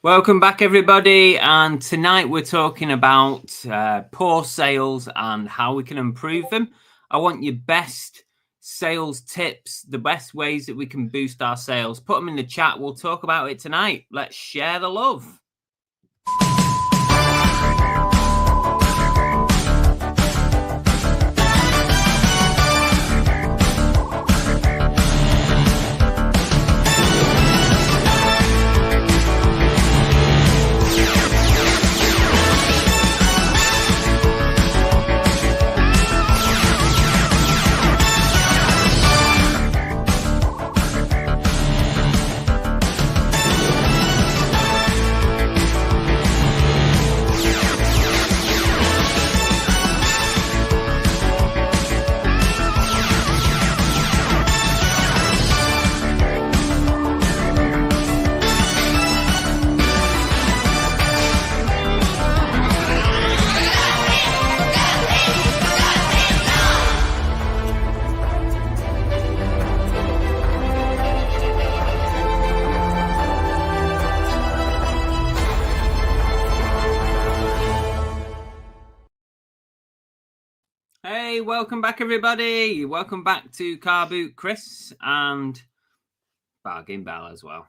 Welcome back, everybody. And tonight we're talking about poor sales and how we can improve them. I want your best sales tips, the best ways that we can boost our sales. Put them in the chat. We'll talk about it tonight. Let's share the love. Hey, welcome back, everybody. Welcome back to Car Boot Chris and Bargain Bell as well.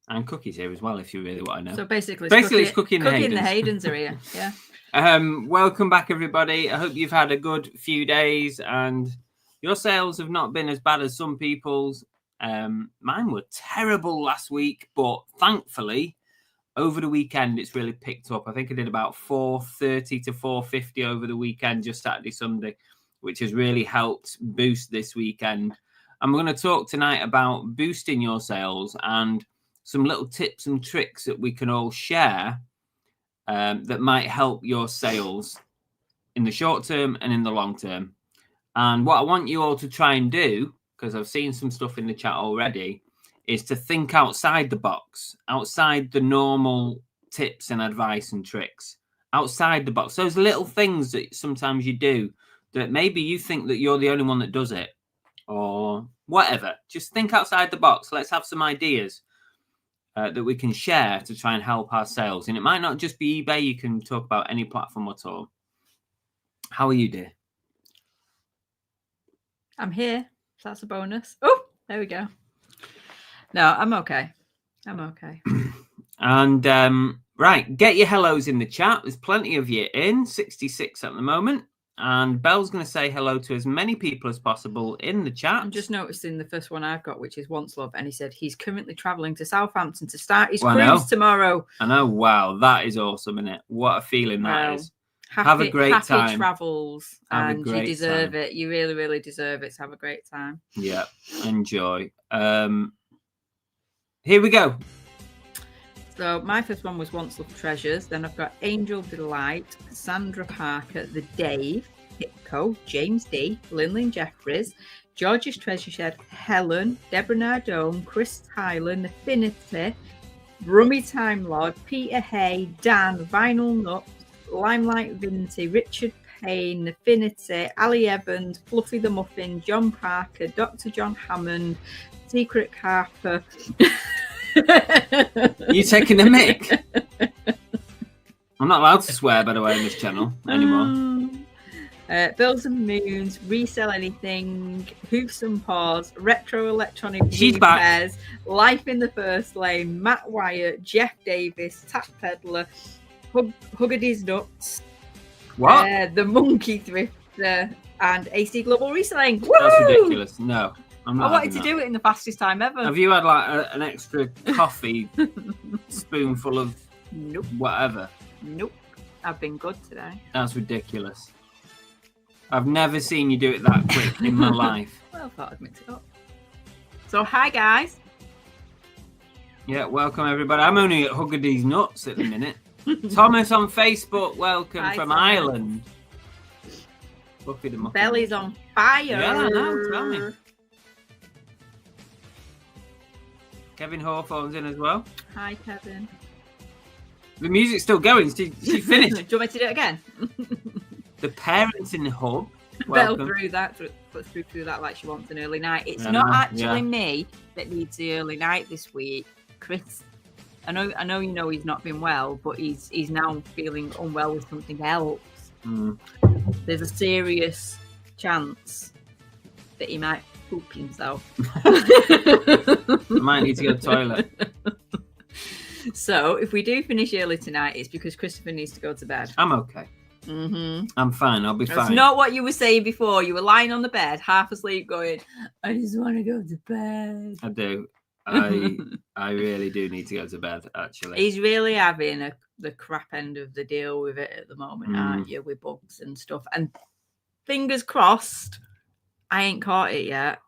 And Cookie's here as well, if you really want to know. So basically it's Cookie and the Cookie Haydens. and the Haydens are here, yeah. Welcome back, everybody. I hope you've had a good few days and your sales have not been as bad as some people's. Mine were terrible last week, but thankfully, over the weekend, it's really picked up. I think I did about 430 to 450 over the weekend, just Saturday, Sunday, which has really helped boost this weekend. And we're going to talk tonight about boosting your sales and some little tips and tricks that we can all share that might help your sales in the short term and in the long term. And what I want you all to try and do, because I've seen some stuff in the chat already, is to think outside the box, outside the normal tips and advice and tricks, outside the box. Those little things that sometimes you do that maybe you think that you're the only one that does it or whatever. Just think outside the box. Let's have some ideas that we can share to try and help our sales. And it might not just be eBay. You can talk about any platform at all. How are you, dear? I'm here. That's a bonus. Oh, there we go. No, I'm okay. And right, get your hellos in the chat. There's plenty of you in, 66 at the moment. And Belle's going to say hello to as many people as possible in the chat. I'm just noticing the first one I've got, which is Once Love, and he said he's currently travelling to Southampton to start his cruise tomorrow. I know. Wow, that is awesome, isn't it? What a feeling that is. Have a great time. Happy travels, and you deserve it. You really, really deserve it. So have a great time. Yeah, enjoy. Here we go. So my first one was Once Love Treasures. Then I've got Angel Delight, Sandra Parker, The Dave, Hipco, James D, Lynn Jeffries, George's Treasure Shed, Helen, Deborah Nardone, Chris Hyland, Affinity, Rummy Time Lord, Peter Hay, Dan, Vinyl Nuts, Limelight Vinty, Richard Payne, Affinity, Ali Evans, Fluffy the Muffin, John Parker, Dr. John Hammond, Secret Harper. You taking the mic? I'm not allowed to swear, by the way, on this channel anymore. Bills and Moons, Resell Anything, Hoofs and Paws, Retro Electronic She's Repairs, back. Life in the First Lane, Matt Wyatt, Jeff Davis, Tap Peddler, Huggady's Nuts, What? The Monkey Thrifter, and AC Global Reselling. Woo! That's ridiculous. No. I wanted to do it in the fastest time ever. Have you had like an extra coffee spoonful of Nope. whatever? Nope. I've been good today. That's ridiculous. I've never seen you do it that quick in my life. Well, I thought I'd mix it up. So, hi guys. Yeah, welcome everybody. I'm only at Huggady's Nuts at the minute. Thomas on Facebook, welcome from Thomas. Ireland. Belly's on fire. Yeah, I know, tell me. Kevin Hawthorne's in as well. Hi, Kevin. The music's still going. She finished. Do you want me to do it again? The parents in the hub. Belle through that like she wants an early night. It's not actually me that needs the early night this week. Chris I know you know he's not been well, but he's now feeling unwell with something else. There's a serious chance that he might poop himself. Might need to go to the toilet. So if we do finish early tonight, it's because Christopher needs to go to bed. I'm okay. I'm fine. I'll be fine. That's not what you were saying before. You were lying on the bed, half asleep, going, "I just want to go to bed." I do. I really do need to go to bed, actually. He's really having the crap end of the deal with it at the moment, aren't you? With bugs and stuff. And fingers crossed, I ain't caught it yet.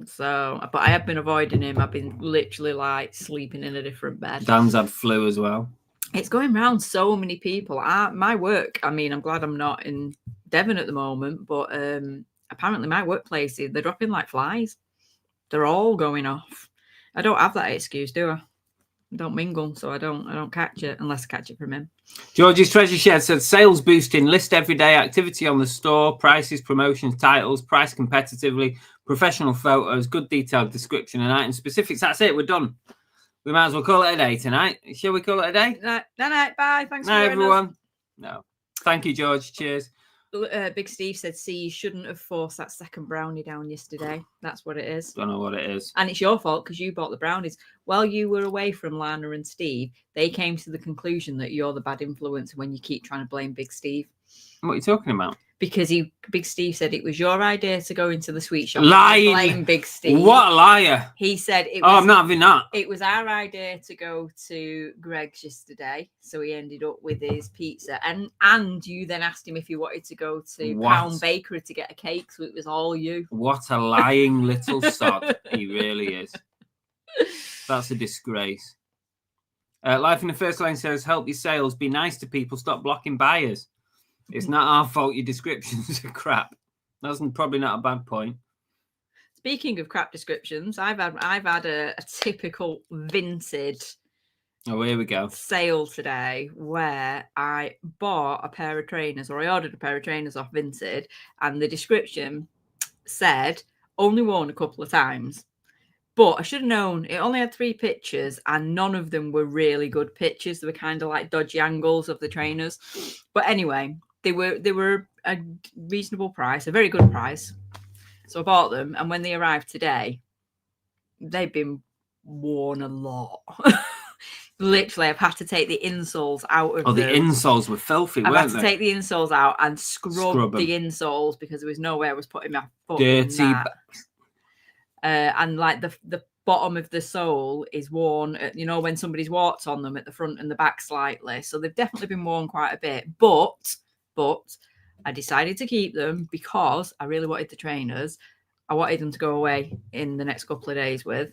So, but I have been avoiding him. I've been literally like sleeping in a different bed. Dan's had flu as well. It's going around so many people. My work, I mean, I'm glad I'm not in Devon at the moment, but apparently my workplace, they're dropping like flies. They're all going off. I don't have that excuse, do I? I don't mingle, so I don't catch it unless I catch it from him. George's Treasure Shed said sales boosting, list everyday activity on the store, prices, promotions, titles, price competitively, professional photos, good detailed description and item specifics. That's it. We're done. We might as well call it a day tonight. Shall we call it a day? Night. Bye. Thanks for everyone. Us. No. Thank you, George. Cheers. Big Steve said, "See, you shouldn't have forced that second brownie down yesterday." That's what it is. Don't know what it is. And it's your fault because you bought the brownies. While you were away from Lana and Steve, they came to the conclusion that you're the bad influence when you keep trying to blame Big Steve. What are you talking about? Because Big Steve said it was your idea to go into the sweet shop. Lying. And blame Big Steve. What a liar. He said it was. Oh, I'm not having that. It was our idea to go to Greg's yesterday. So he ended up with his pizza. And you then asked him if he wanted to go to Pound Bakery to get a cake. So it was all you. What a lying little sod. He really is. That's a disgrace. Life in the First Lane says, help your sales. Be nice to people. Stop blocking buyers. It's not our fault your descriptions are crap. That's probably not a bad point. Speaking of crap descriptions, I've had a typical Vinted here we go sale today where I bought a pair of trainers, or I ordered a pair of trainers off Vinted, and the description said only worn a couple of times. But I should have known it only had 3 pictures and none of them were really good pictures. They were kind of like dodgy angles of the trainers. But anyway, they were a reasonable price, a very good price. So I bought them, and when they arrived today, they've been worn a lot. Literally, I've had to take the insoles out of them. The insoles were filthy, weren't they? I've had to take the insoles out and scrub the insoles because there was no way I was putting my foot dirty in that. And like the bottom of the sole is worn, you know, when somebody's walked on them at the front and the back slightly. So they've definitely been worn quite a bit. But I decided to keep them because I really wanted the trainers. I wanted them to go away in the next couple of days with.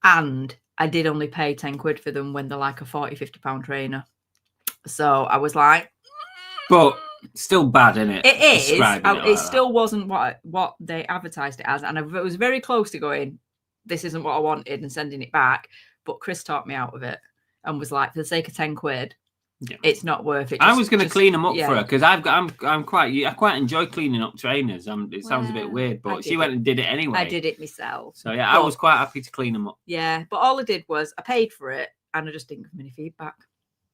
And I did only pay 10 quid for them when they're like a 40, 50 pound trainer. So I was like... But still bad, isn't it? It is. It still wasn't what they advertised it as. And I was very close to going, this isn't what I wanted, and sending it back. But Chris talked me out of it and was like, for the sake of 10 quid, it's not worth it. I was going to clean them up for her because I quite enjoy cleaning up trainers. It sounds a bit weird, but she went and did it anyway. I did it myself. So I was quite happy to clean them up. Yeah, but all I did was I paid for it and I just didn't give them any feedback.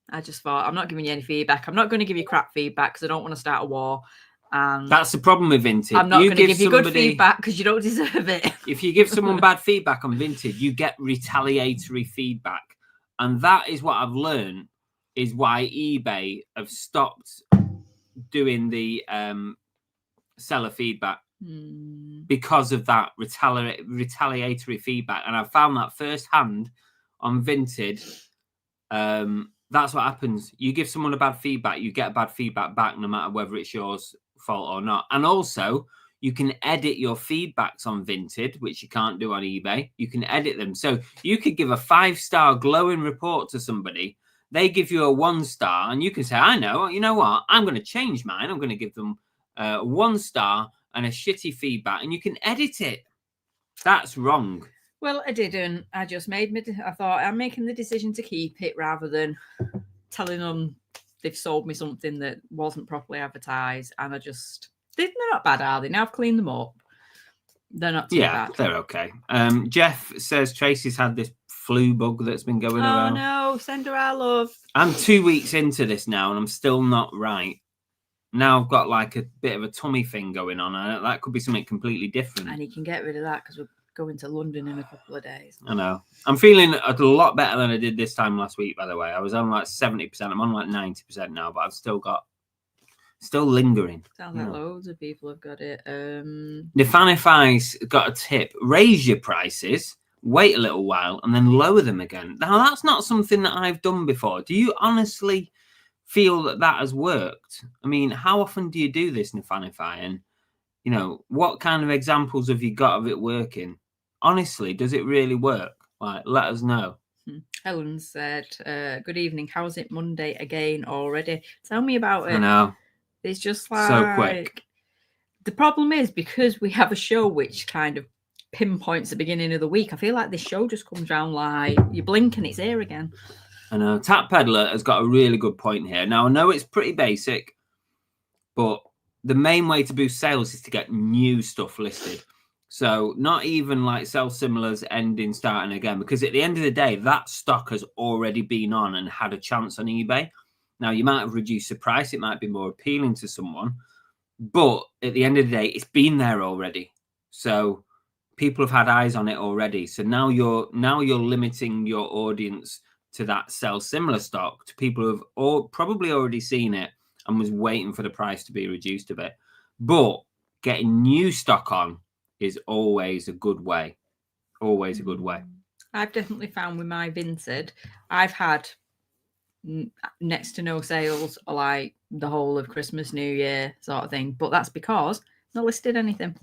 I just thought, I'm not giving you any feedback. I'm not going to give you crap feedback because I don't want to start a war. That's the problem with Vinted. I'm not going to give you good feedback because you don't deserve it. If you give someone bad feedback on Vinted, you get retaliatory feedback. And that is what I've learned is why eBay have stopped doing the seller feedback because of that retaliatory feedback. And I found that firsthand on Vinted. That's what happens. You give someone a bad feedback, you get bad feedback back, no matter whether it's yours fault or not. And also, you can edit your feedbacks on Vinted, which you can't do on eBay. You can edit them. So you could give a 5-star glowing report to somebody. They give you a 1-star, and you can say, I know, you know what? I'm going to change mine. I'm going to give them 1 star and a shitty feedback, and you can edit it. That's wrong. Well, I didn't. I just I thought I'm making the decision to keep it rather than telling them they've sold me something that wasn't properly advertised. And they're not bad, are they? Now I've cleaned them up. They're not too bad. They're okay. Jeff says Tracy's had this flu bug that's been going around. Oh no, send her our love. I'm 2 weeks into this now and I'm still not right. Now I've got like a bit of a tummy thing going on. That could be something completely different. And you can get rid of that because we're going to London in a couple of days. I know. I'm feeling a lot better than I did this time last week, by the way. I was on like 70%. I'm on like 90% now, but I've still lingering. Sounds like loads of people have got it. Nifanify's got a tip. Raise your prices, wait a little while, and then lower them again. Now, that's not something that I've done before. Do you honestly feel that has worked? I mean, how often do you do this, Nifanify? And, what kind of examples have you got of it working? Honestly, does it really work? Like, let us know. Helen said, good evening. How's it Monday again already? Tell me about it. I know. It's just like so quick. The problem is because we have a show which kind of pinpoints the beginning of the week. I feel like this show just comes round like you blink and it's here again. I know. Tap Peddler has got a really good point here. Now, I know it's pretty basic, but the main way to boost sales is to get new stuff listed. So not even like self-similars ending, starting again, because at the end of the day, that stock has already been on and had a chance on eBay. Now, you might have reduced the price. It might be more appealing to someone. But at the end of the day, it's been there already. So people have had eyes on it already. So now you're limiting your audience to that similar stock, to people who have probably already seen it and was waiting for the price to be reduced a bit. But getting new stock on is always a good way. Always a good way. I've definitely found with my Vinted, I've had next to no sales like the whole of Christmas, New Year sort of thing, but that's because not listed anything.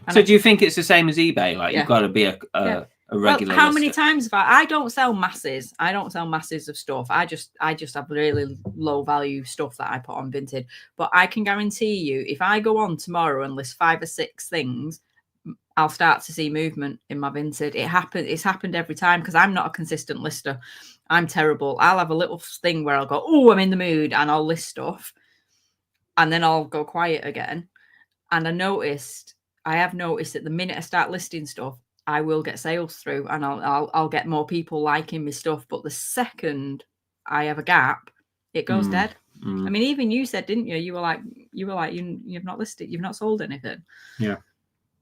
And so do you think it's the same as eBay? Like you've got to be a regular how lister? many times have I don't sell masses. I don't sell masses of stuff. I just have really low value stuff that I put on Vinted. But I can guarantee you, if I go on tomorrow and list 5 or 6 things, I'll start to see movement in my Vinted. It's happened every time because I'm not a consistent lister. I'm terrible. I'll have a little thing where I'll go, oh, I'm in the mood, and I'll list stuff, and then I'll go quiet again. And I have noticed that the minute I start listing stuff, I will get sales through, and I'll get more people liking my stuff. But the second I have a gap, it goes dead. I mean, even you said, didn't you? You were like, you've not listed, you've not sold anything. Yeah.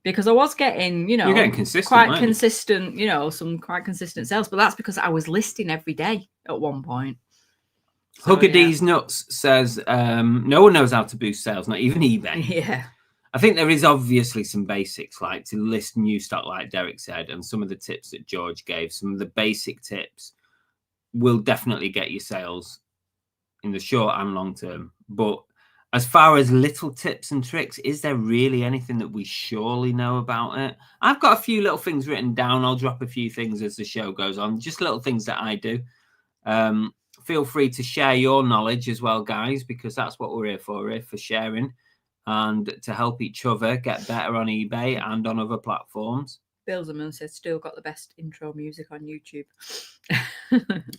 Because I was getting, you're getting consistent, quite consistent, some quite consistent sales, but that's because I was listing every day at one point. So, Hugger D's Nuts says, no one knows how to boost sales, not even eBay. Yeah. I think there is obviously some basics, like to list new stock, like Derek said, and some of the tips that George gave, some of the basic tips will definitely get you sales in the short and long term. But as far as little tips and tricks, is there really anything that we surely know about it? I've got a few little things written down. I'll drop a few things as the show goes on, just little things that I do. Feel free to share your knowledge as well, guys, because that's what we're here for sharing and to help each other get better on eBay and on other platforms. Bill Zimmerman says, still got the best intro music on YouTube.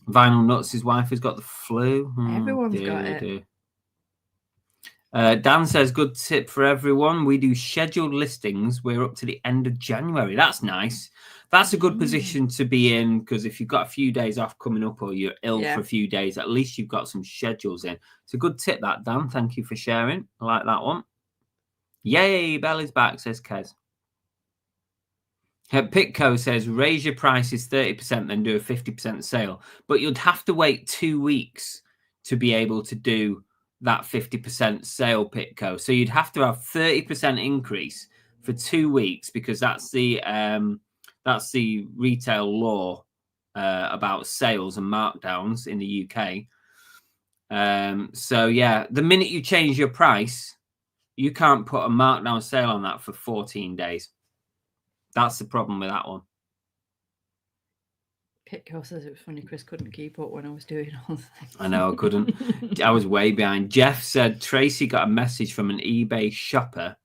Vinyl Nuts, his wife has got the flu. Everyone's got it. Dan says, good tip for everyone. We do scheduled listings. We're up to the end of January. That's nice. That's a good position to be in, because if you've got a few days off coming up or you're ill for a few days, at least you've got some schedules in. It's a good tip, that, Dan. Thank you for sharing. I like that one. Yay, Bella's back, says Kez. Pitco says, raise your prices 30%, then do a 50% sale. But you'd have to wait 2 weeks to be able to do that 50% sale, Pitco. So you'd have to have 30% increase for 2 weeks, because that's the retail law about sales and markdowns in the UK. So yeah, the minute you change your price, you can't put a markdown sale on that for 14 days. That's the problem with that one. Pitco says it was funny Chris couldn't keep up when I was doing all the things. I know, I couldn't. I was way behind. Jeff said Tracy got a message from an eBay shopper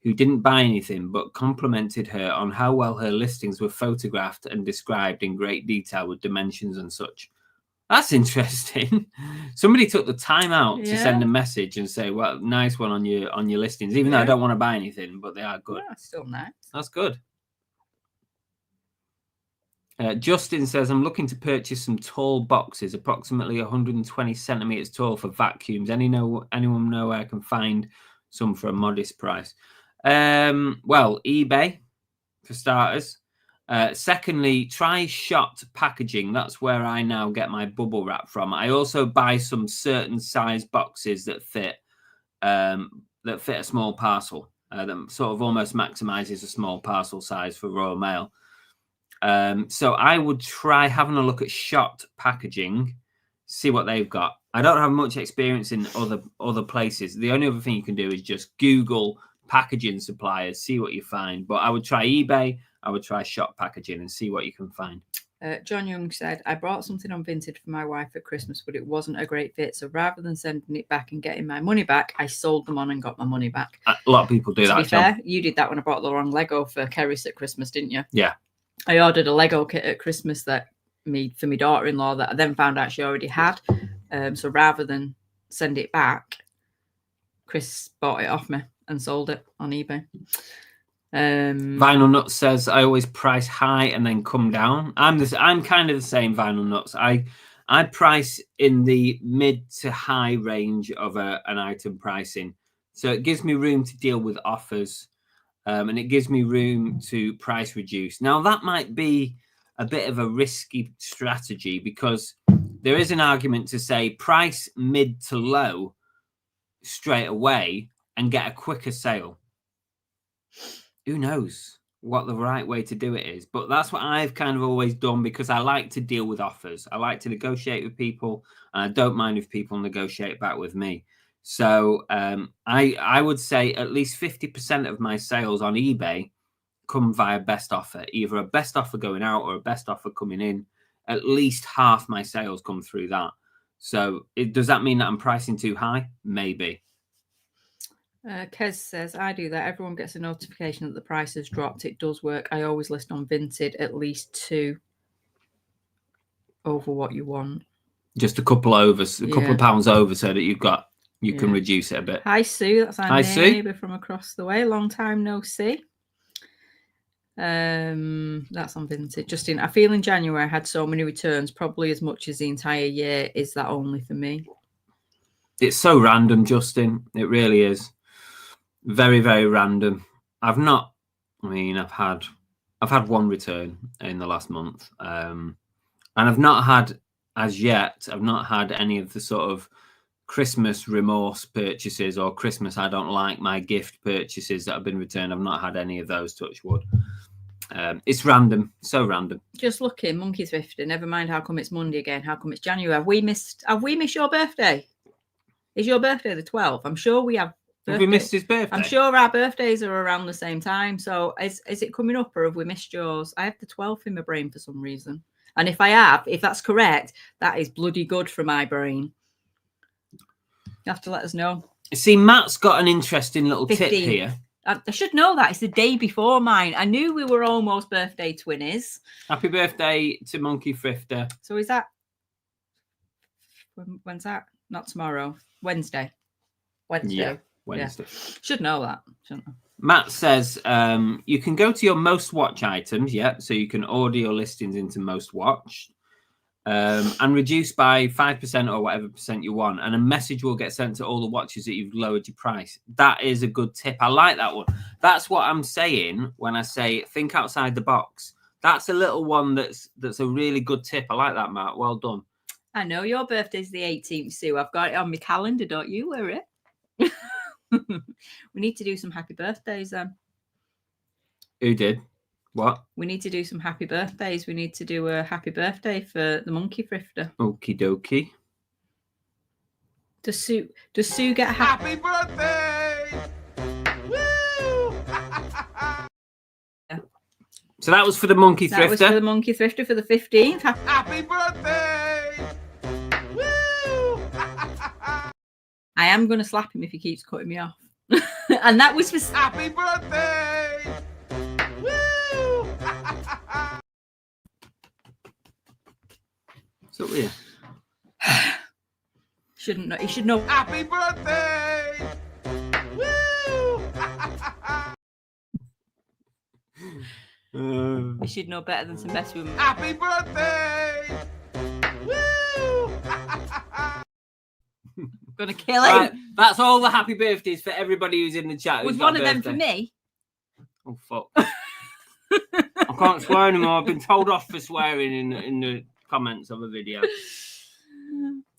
who didn't buy anything but complimented her on how well her listings were photographed and described in great detail with dimensions and such. That's interesting. Somebody took the time out to send a message and say, well, nice one on your listings, even though I don't want to buy anything, but they are good. Yeah, still nice. That's good. Justin says, I'm looking to purchase some tall boxes, approximately 120 centimeters tall for vacuums. Anyone know where I can find some for a modest price? Well, eBay for starters. Secondly, try shot packaging. That's where I now get my bubble wrap from. I also buy some certain size boxes that fit a small parcel. That sort of almost maximizes a small parcel size for Royal Mail. So I would try having a look at shot packaging, see what they've got. I don't have much experience in other places. The only other thing you can do is just Google packaging suppliers, see what you find. But I would try eBay, I would try shot packaging and see what you can find. John Young said, I bought something on Vinted for my wife at Christmas, but it wasn't a great fit. So rather than sending it back and getting my money back, I sold them on and got my money back. A lot of people do that. To be fair, you did that when I bought the wrong Lego for Keris at Christmas, didn't you? Yeah. I ordered a Lego kit at Christmas for my daughter-in-law that I then found out she already had. So rather than send it back, Chris bought it off me and sold it on eBay. Vinyl Nuts says, I always price high and then come down. I'm kind of the same, Vinyl Nuts. I price in the mid to high range of an item pricing. So it gives me room to deal with offers. And it gives me room to price reduce. Now, that might be a bit of a risky strategy because there is an argument to say price mid to low straight away and get a quicker sale. Who knows what the right way to do it is? But that's what I've kind of always done because I like to deal with offers. I like to negotiate with people, and I don't mind if people negotiate back with me. So I would say at least 50% of my sales on eBay come via best offer, either a best offer going out or a best offer coming in. At least half my sales come through that. So does that mean that I'm pricing too high? Maybe. Kez says, I do that. Everyone gets a notification that the price has dropped. It does work. I always list on Vinted at least 2 over what you want. Just a couple over, couple of pounds over so that you can reduce it a bit. Hi, Sue. That's our neighbour from across the way. Long time no see. That's on Vinted. Justin, I feel in January I had so many returns, probably as much as the entire year. Is that only for me? It's so random, Justin. It really is. Very, very random. I've had one return in the last month. And I've not had any of the sort of Christmas remorse purchases or Christmas I don't like my gift purchases that have been returned. I've not had any of those, touch wood. It's random, so random. Just looking, monkey thrifting. Never mind how come it's Monday again. How come it's January? Have we missed your birthday? Is your birthday the 12th? I'm sure we have. Have we missed his birthday? I'm sure our birthdays are around the same time. So is it coming up or have we missed yours? I have the 12th in my brain for some reason. And if that's correct, that is bloody good for my brain. You have to let us know. See, Matt's got an interesting little 15. Tip here. I should know that. It's the day before mine. I knew we were almost birthday twinnies. Happy birthday to Monkey Thrifter. So is that... When's that? Not tomorrow. Wednesday. Yeah, Wednesday. Yeah. Should know that, shouldn't I? Matt says you can go to your most watch items, so you can order your listings into most watch and reduce by 5% or whatever percent you want, and a message will get sent to all the watches that you've lowered your price. That is a good tip. I like that one. That's what I'm saying when I say think outside the box. That's a little one that's a really good tip. I like that, Matt. Well done. I know your birthday's the 18th, Sue. I've got it on my calendar. Don't you worry. We need to do some happy birthdays then. Who did? What? We need to do some happy birthdays. We need to do a happy birthday for the Monkey Thrifter. Okie dokie. Does Sue get a happy birthday? Woo! Yeah. So that was for the Monkey Thrifter. That was for the Monkey Thrifter for the 15th. Happy birthday! Woo! I am going to slap him if he keeps cutting me off. And that was for... Happy birthday! Woo! So weird. Shouldn't know. He should know. Happy birthday! Woo! He guess you'd know better than to mess with me. Happy birthday! Woo! Gonna kill him. Right, that's all the happy birthdays for everybody who's in the chat. Was who's one got of a them for birthday. me? Oh fuck! I can't swear anymore. I've been told off for swearing in the comments of a video.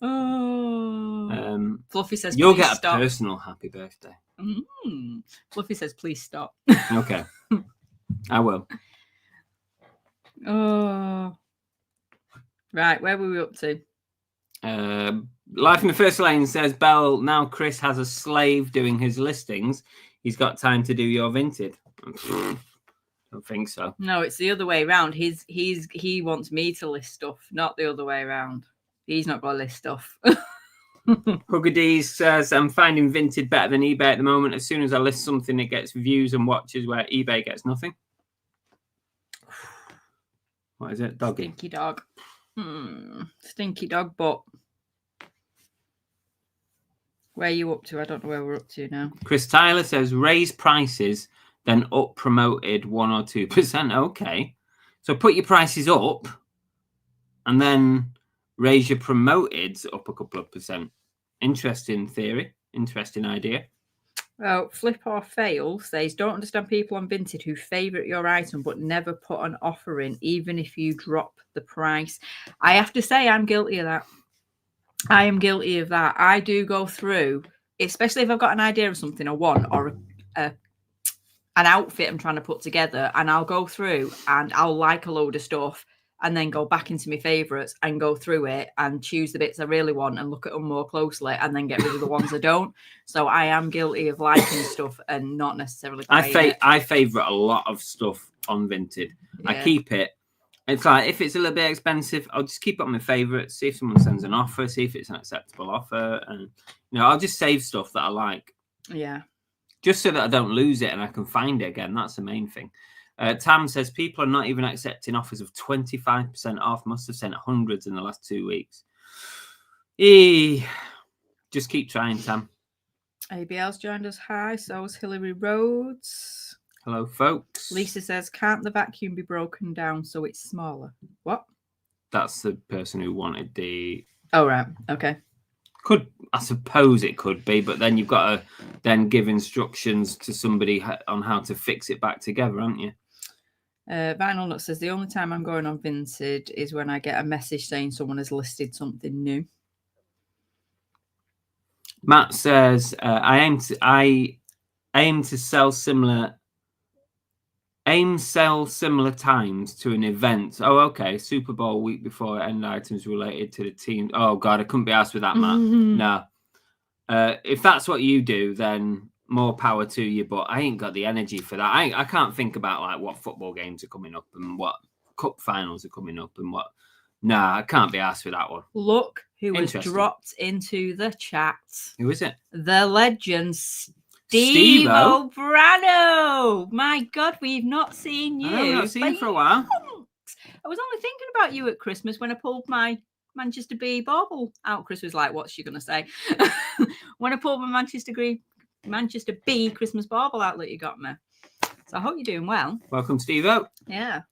Oh. Fluffy says, You'll please get a stop. personal happy birthday. Fluffy says, please stop. Okay, I will. Oh. Right, where were we up to? Life in the First Lane says, Belle, now Chris has a slave doing his listings. He's got time to do your Vinted. Don't think so. No, it's the other way around. He wants me to list stuff, not the other way around. He's not going to list stuff. Huggerdees says, I'm finding Vinted better than eBay at the moment. As soon as I list something, it gets views and watches where eBay gets nothing. What is it? Doggy. Stinky dog. Stinky dog, but where are you up to? I don't know where we're up to now. Chris Tyler says, raise prices, then up promoted 1 or 2%. Okay. So put your prices up and then raise your promoteds up a couple of percent. Interesting theory. Interesting idea. Well, Flip or Fail says, don't understand people on Vinted who favourite your item but never put an offer in, even if you drop the price. I have to say I'm guilty of that. I am guilty of that. I do go through, especially if I've got an idea of something I want or an outfit I'm trying to put together, and I'll go through and I'll like a load of stuff and then go back into my favourites and go through it and choose the bits I really want and look at them more closely and then get rid of the ones I don't. So I am guilty of liking stuff and not necessarily buying it. I favourite a lot of stuff on Vinted. Yeah. I keep it. It's like, if it's a little bit expensive, I'll just keep it on my favourites, see if someone sends an offer, see if it's an acceptable offer. And, I'll just save stuff that I like. Yeah. Just so that I don't lose it and I can find it again. That's the main thing. Tam says, people are not even accepting offers of 25% off. Must have sent hundreds in the last 2 weeks. Just keep trying, Tam. ABL's joined us. Hi, so is Hillary Rhodes. Hello, folks. Lisa says, can't the vacuum be broken down so it's smaller? What? That's the person who wanted the... Oh, right. Okay. I suppose it could be, but then you've got to then give instructions to somebody on how to fix it back together, haven't you? Vinyl Nut says, the only time I'm going on Vinted is when I get a message saying someone has listed something new. Matt says, I aim to sell similar times to an event. Oh, okay. Super Bowl week before, end items related to the team. Oh God, I couldn't be asked with that, Matt. No. If that's what you do, then more power to you. But I ain't got the energy for that. I can't think about like what football games are coming up and what cup finals are coming up and what. Nah, I can't be asked with that one. Look who has dropped into the chat. Who is it? The legend, Steve O'Brano. My God, we've not seen you. I've not seen you for a while. I was only thinking about you at Christmas when I pulled my Manchester Bee bauble out. Chris was like, what's she going to say? When I pulled my Manchester Bee Christmas bauble out that you got me. So I hope you're doing well. Welcome, Steve-O. Yeah.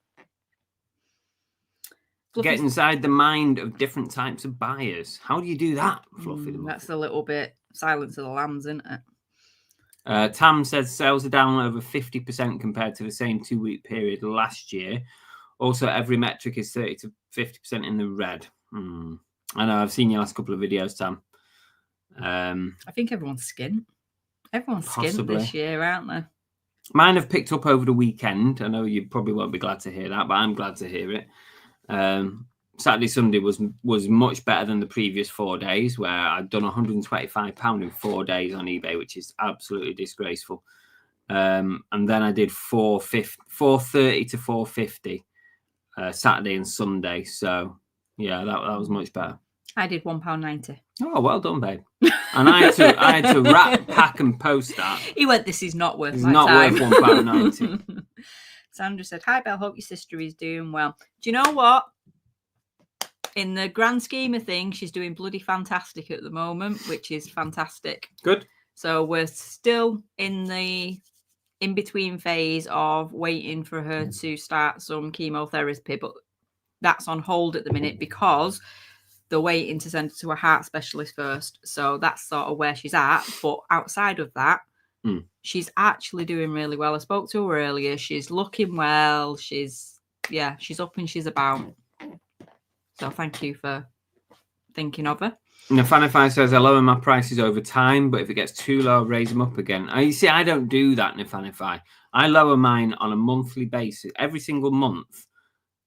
Get inside the mind of different types of buyers. How do you do that, Fluffy? That's a little bit Silence of the Lambs, isn't it? Tam says sales are down over 50% compared to the same 2-week period last year. Also, every metric is 30 to 50% in the red. I know, I've seen your last couple of videos, Tam. I think everyone's skint. Everyone's skint this year, aren't they? Mine have picked up over the weekend. I know you probably won't be glad to hear that, but I'm glad to hear it. Saturday, Sunday was much better than the previous 4 days, where I'd done £125 in 4 days on eBay, which is absolutely disgraceful. And then I did £430 to £450 Saturday and Sunday. So yeah, that was much better. I did £1.90. Oh, well done, babe. And I had to wrap, pack, and post that. He went, this is not worth it's my not time. worth £1.90. Sandra said, hi, Belle. Hope your sister is doing well. Do you know what? In the grand scheme of things, she's doing bloody fantastic at the moment, which is fantastic. Good. So we're still in the in between phase of waiting for her to start some chemotherapy, but that's on hold at the minute because they're waiting to send her to a heart specialist first. So that's sort of where she's at. But outside of that, she's actually doing really well. I spoke to her earlier. She's looking well. She's up and she's about. So thank you for thinking of her. Nafanify says, I lower my prices over time, but if it gets too low, I'll raise them up again. You see, I don't do that, Nafanify. I lower mine on a monthly basis. Every single month,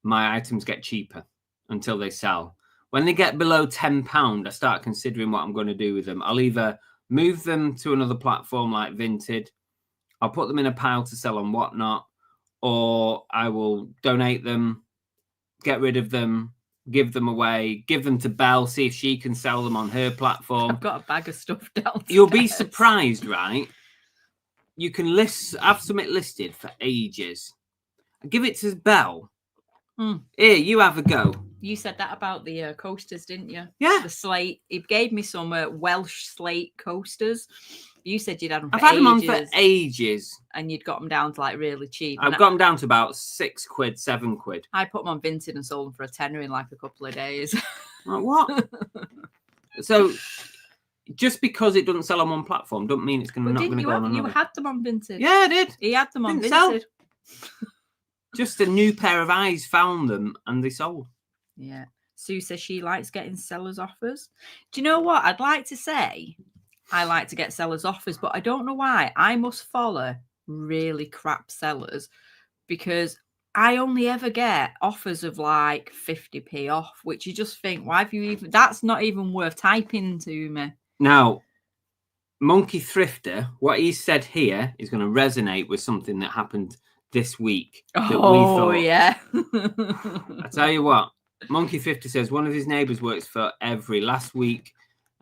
my items get cheaper until they sell. When they get below £10, I start considering what I'm going to do with them. I'll either move them to another platform like Vinted, I'll put them in a pile to sell on Whatnot, or I will donate them, get rid of them, give them away, give them to Belle, see if she can sell them on her platform. I've got a bag of stuff downstairs. You'll be surprised, right? You can have something listed for ages. Give it to Belle. Here, you have a go. You said that about the coasters, didn't you? Yeah. The slate. He gave me some Welsh slate coasters. You said you'd had them for I've had them on for ages. And you'd got them down to like really cheap. I've got them down to about £6, £7. I put them on Vinted and sold them for a tenner in like a couple of days. Like, what? So just because it doesn't sell on one platform doesn't mean it's not going to go on another. You had them on Vinted. Yeah, I did. He had them on Didn't Vinted. Sell. Just a new pair of eyes found them and they sold. Yeah. Sue says she likes getting sellers' offers. Do you know what? I'd like to say I like to get sellers' offers, but I don't know why. I must follow really crap sellers because I only ever get offers of like 50p off, which you just think, why have you even... That's not even worth typing to me. Now, Monkey Thrifter, what he said here is going to resonate with something that happened this week. That we thought, yeah. I tell you what, Monkey 50 says one of his neighbours works for Every. Last week,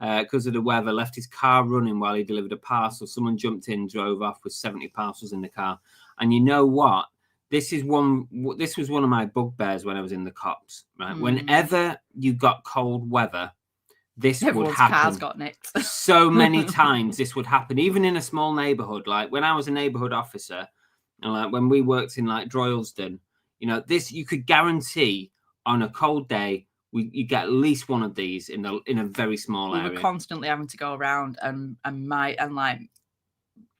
because of the weather, left his car running while he delivered a parcel. Someone jumped in, drove off with 70 parcels in the car. And you know what? This was one of my bugbears when I was in the cops. Right, whenever you got cold weather, this Everyone's would happen. Car's got nicked. So many times this would happen, even in a small neighbourhood. Like when I was a neighbourhood officer, and like when we worked in like Droylsden, you know, this you could guarantee on a cold day you get at least one of these in a very small area. We were constantly having to go around and like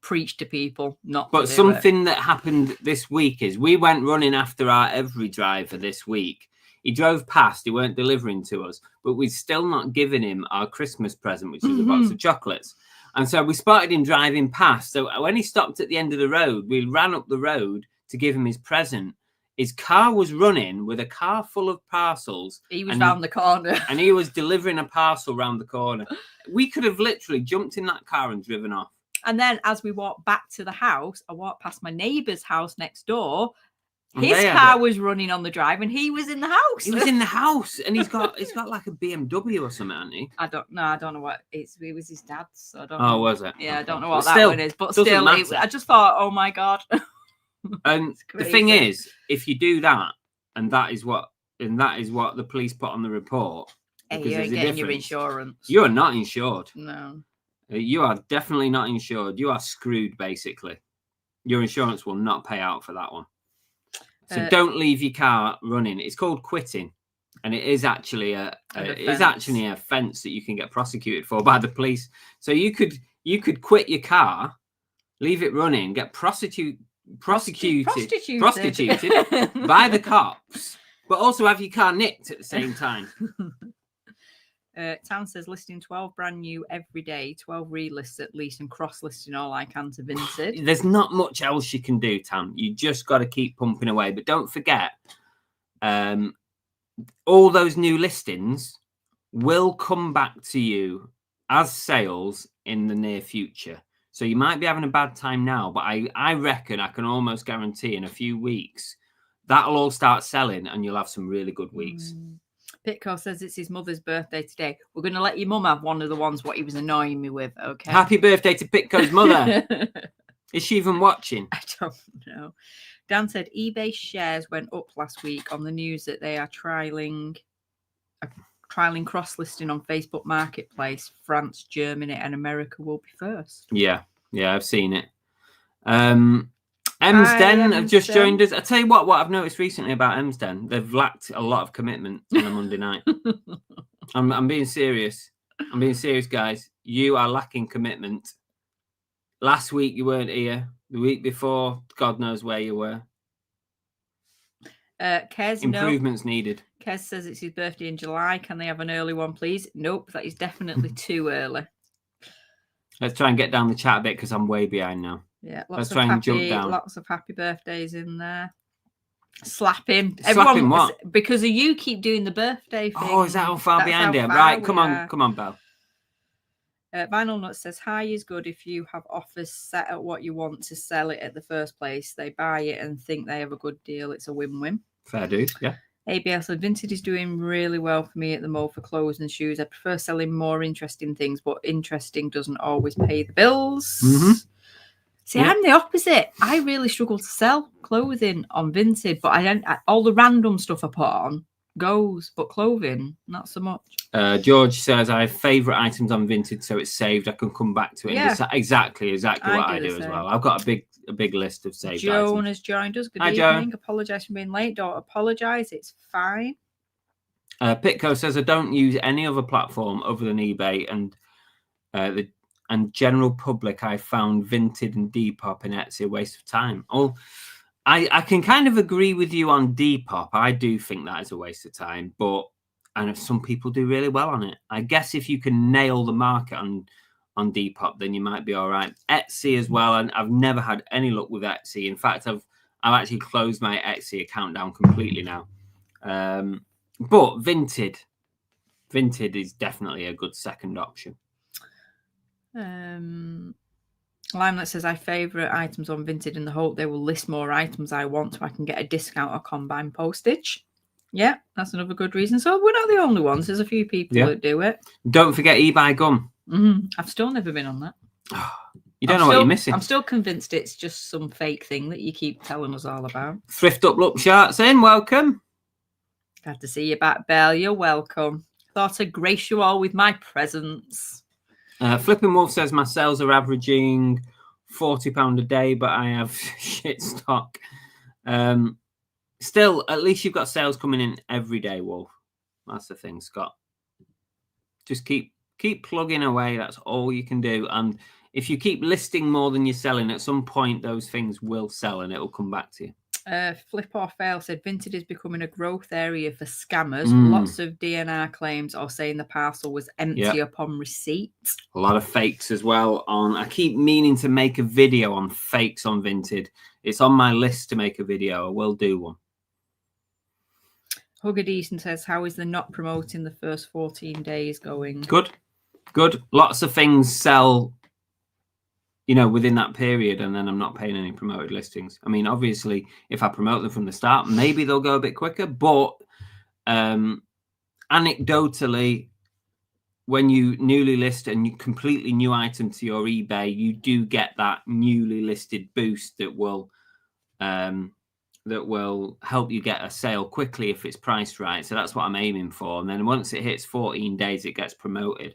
preach to people not. But to do something that happened this week is we went running after our Every driver this week. He drove past, he weren't delivering to us, but we'd still not given him our Christmas present, which is a box of chocolates. And so we spotted him driving past. So when he stopped at the end of the road, we ran up the road to give him his present. His car was running with a car full of parcels. He was round the corner. And he was delivering a parcel round the corner. We could have literally jumped in that car and driven off. And then as we walked back to the house, I walked past my neighbour's house next door. His car was running on the drive and he was in the house. He was in the house and he's got like a BMW or something, hasn't he? I don't know what it was his dad's. So I don't know. know. Was it? Yeah, I don't know what that one is. But still, I just thought, oh my God. And the thing is, if you do that, and that is what the police put on the report. Hey, you ain't getting your insurance. You are not insured. No. You are definitely not insured. You are screwed, basically. Your insurance will not pay out for that one. So don't leave your car running. It's called quitting, and it is actually an offence that you can get prosecuted for by the police. So you could quit your car, leave it running, get prosecuted by the cops, but also have your car nicked at the same time. Tam says listing 12 brand new every day, 12 relists at least, and cross-listing all I can to Vinted. There's not much else you can do, Tam. You just got to keep pumping away. But don't forget, all those new listings will come back to you as sales in the near future. So you might be having a bad time now, but I reckon I can almost guarantee in a few weeks that'll all start selling and you'll have some really good weeks. Pitco says it's his mother's birthday today. We're going to let your mum have one of the ones what he was annoying me with, okay? Happy birthday to Pitco's mother. Is she even watching? I don't know. Dan said eBay shares went up last week on the news that they are trialing cross-listing on Facebook Marketplace. France, Germany and America will be first. Yeah, I've seen it. Emsden have just Emsden. joined us. I tell you what I've noticed recently about Emsden, they've lacked a lot of commitment on a Monday night. I'm being serious. I'm being serious, guys. You are lacking commitment. Last week you weren't here. The week before, God knows where you were. Kez, Improvements needed. Kez says it's his birthday in July. Can they have an early one, please? Nope, that is definitely too early. Let's try and get down the chat a bit because I'm way behind now. Yeah, Let's try and jump down. Lots of happy birthdays in there. Slapping. Slapping what? Because of you keep doing the birthday thing. Oh, is that how far behind him? Right, come on, Belle. Vinyl Nut says, high is good if you have offers set at what you want to sell it at the first place. They buy it and think they have a good deal. It's a win-win. Fair dude, yeah. ABL said, Vinted is doing really well for me at the moment for clothes and shoes. I prefer selling more interesting things, but interesting doesn't always pay the bills. Mm-hmm. See, yeah. I'm the opposite. I really struggle to sell clothing on Vinted, but all the random stuff I put on goes, but clothing, not so much. George says, I have favourite items on Vinted, so it's saved. I can come back to it. Yeah. Exactly what I do as well. I've got a big list of saved items. Joan has joined us. Good Hi, evening. Joan. Apologise for being late. Don't apologise. It's fine. Pitco says, I don't use any other platform other than eBay and general public. I found Vinted and Depop and Etsy a waste of time. Oh, I can kind of agree with you on Depop. I do think that is a waste of time, but and some people do really well on it. I guess if you can nail the market on Depop, then you might be all right. Etsy as well, and I've never had any luck with Etsy. In fact, I've actually closed my Etsy account down completely now. But Vinted is definitely a good second option. Limelet says, I favourite items on Vinted in the hope they will list more items I want so I can get a discount or combine postage. Yeah, that's another good reason. So we're not the only ones. There's a few people that do it. Don't forget eBay Gum. Mm-hmm. I've still never been on that. You don't know what you're missing. I'm still convinced it's just some fake thing that you keep telling us all about. Thrift Up Look Sharks in. Welcome. Glad to see you back, Belle. You're welcome. Thought I'd grace you all with my presence. Flipping Wolf says my sales are averaging £40 a day, but I have shit stock. Still, at least you've got sales coming in every day, Wolf. That's the thing, Scott. Just keep plugging away. That's all you can do. And if you keep listing more than you're selling, at some point those things will sell and it will come back to you. Flip or Fail said Vinted is becoming a growth area for scammers. Lots of DNR claims or saying the parcel was empty upon receipt. A lot of fakes as well. I keep meaning to make a video on fakes on Vinted. It's on my list to make a video. I will do one. Hugger Deason says, how is the not promoting the first 14 days going? Good. Lots of things sell, within that period, and then I'm not paying any promoted listings. I mean, obviously, if I promote them from the start, maybe they'll go a bit quicker. But anecdotally, when you newly list a completely new item to your eBay, you do get that newly listed boost that will help you get a sale quickly if it's priced right. So that's what I'm aiming for. And then once it hits 14 days, it gets promoted.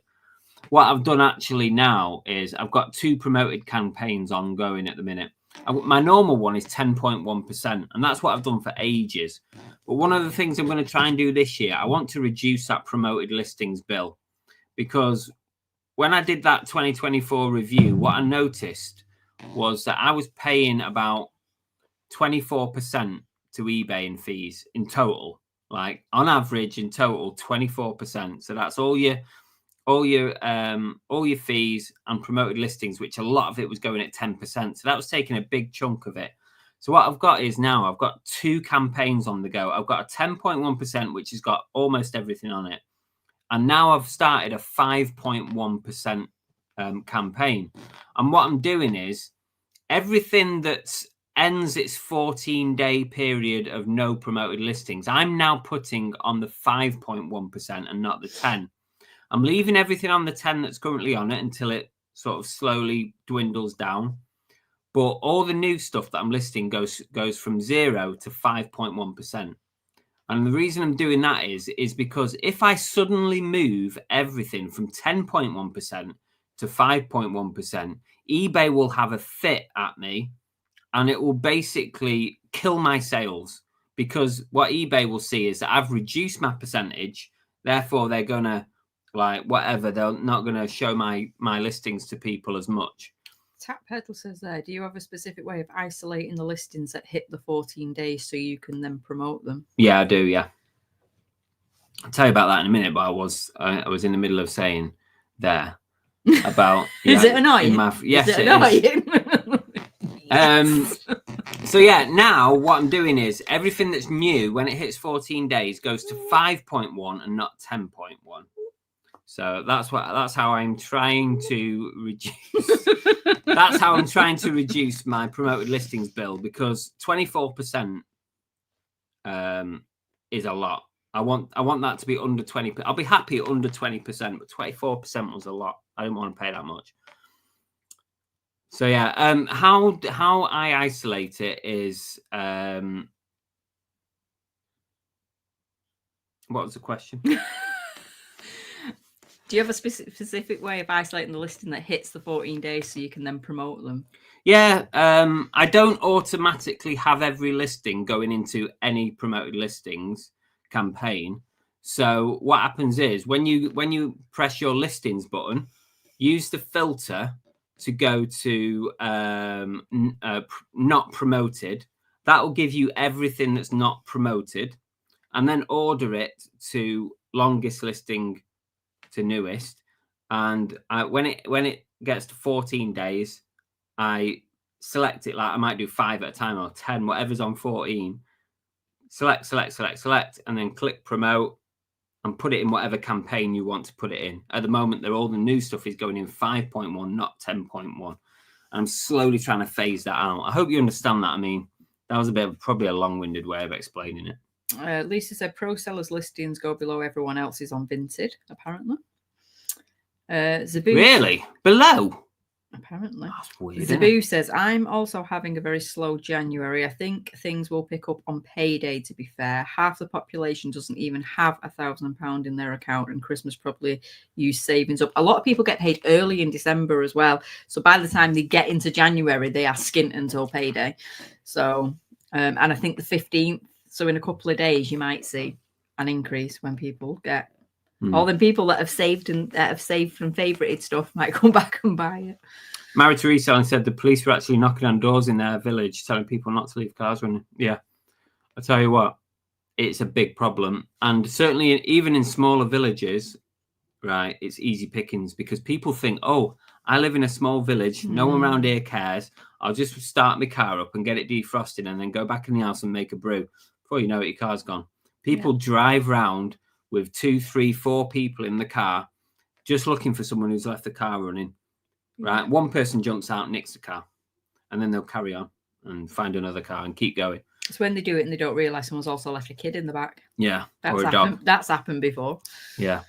What I've done actually now is I've got 2 promoted campaigns ongoing at the minute. My normal one is 10.1%, and that's what I've done for ages. But one of the things I'm going to try and do this year, I want to reduce that promoted listings bill, because when I did that 2024 review, what I noticed was that I was paying about 24% to eBay in fees in total, like on average in total 24%. So that's all your fees and promoted listings, which a lot of it was going at 10%. So that was taking a big chunk of it. So what I've got is now I've got 2 campaigns on the go. I've got a 10.1%, which has got almost everything on it. And now I've started a 5.1% campaign. And what I'm doing is everything that ends its 14-day period of no promoted listings, I'm now putting on the 5.1% and not the 10. I'm leaving everything on the 10 that's currently on it until it sort of slowly dwindles down. But all the new stuff that I'm listing goes from 0 to 5.1%. And the reason I'm doing that is because if I suddenly move everything from 10.1% to 5.1%, eBay will have a fit at me and it will basically kill my sales, because what eBay will see is that I've reduced my percentage. Therefore, they're gonna they're not gonna show my listings to people as much. Tap Pedal says there, do you have a specific way of isolating the listings that hit the 14 days so you can then promote them? Yeah, I do. Yeah, I'll tell you about that in a minute. But I was in the middle of saying there about Is it annoying? Yes, is it annoying? Yes. So yeah, now what I'm doing is everything that's new when it hits 14 days goes to 5.1 and not 10.1. So that's how I'm trying to reduce. That's how I'm trying to reduce my promoted listings bill, because 24% is a lot. I want that to be under 20%. I'll be happy at under 20%, but 24% was a lot. I didn't want to pay that much. So yeah, how I isolate it is what was the question? Do you have a specific way of isolating the listing that hits the 14 days so you can then promote them? Yeah, I don't automatically have every listing going into any promoted listings campaign. So what happens is when you press your listings button, use the filter to go to not promoted. That will give you everything that's not promoted, and then order it to longest listing to newest. And when it gets to 14 days, I select it. Like I might do 5 at a time or 10, whatever's on 14. Select, and then click promote and put it in whatever campaign you want to put it in. At the moment, all the new stuff is going in 5.1, not 10.1. I'm slowly trying to phase that out. I hope you understand that. I mean, that was probably a long-winded way of explaining it. Lisa said pro sellers listings go below everyone else's on Vinted, apparently. Zaboo, really? Below? Apparently. That's weird. Zaboo says, I'm also having a very slow January. I think things will pick up on payday, to be fair. Half the population doesn't even have £1,000 in their account, and Christmas probably use savings up. A lot of people get paid early in December as well. So by the time they get into January, they are skint until payday. So, and I think the 15th, so in a couple of days, you might see an increase when people get all the people that have saved and favorited stuff might come back and buy it. Married to Reselling said the police were actually knocking on doors in their village, telling people not to leave cars running. Yeah, I tell you what, it's a big problem, and certainly even in smaller villages, right? It's easy pickings, because people think, oh, I live in a small village, no one around here cares. I'll just start my car up and get it defrosted, and then go back in the house and make a brew. Before you know it, your car's gone. People drive round with 2, 3, 4 people in the car, just looking for someone who's left the car running. Right, one person jumps out, nicks the car, and then they'll carry on and find another car and keep going. It's when they do it and they don't realise someone's also left a kid in the back. Yeah, or a dog. That's happened before. Yeah,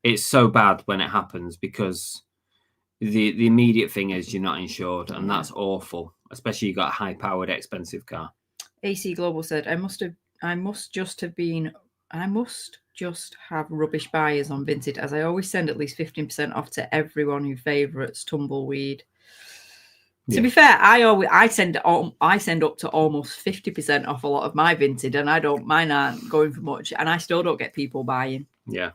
it's so bad when it happens, because the immediate thing is you're not insured, and that's awful, especially you got a high-powered, expensive car. AC Global said, I must just have rubbish buyers on Vinted, as I always send at least 15% off to everyone who favourites tumbleweed. Yeah. To be fair, I send up to almost 50% off a lot of my Vinted, and mine aren't going for much, and I still don't get people buying. Yeah.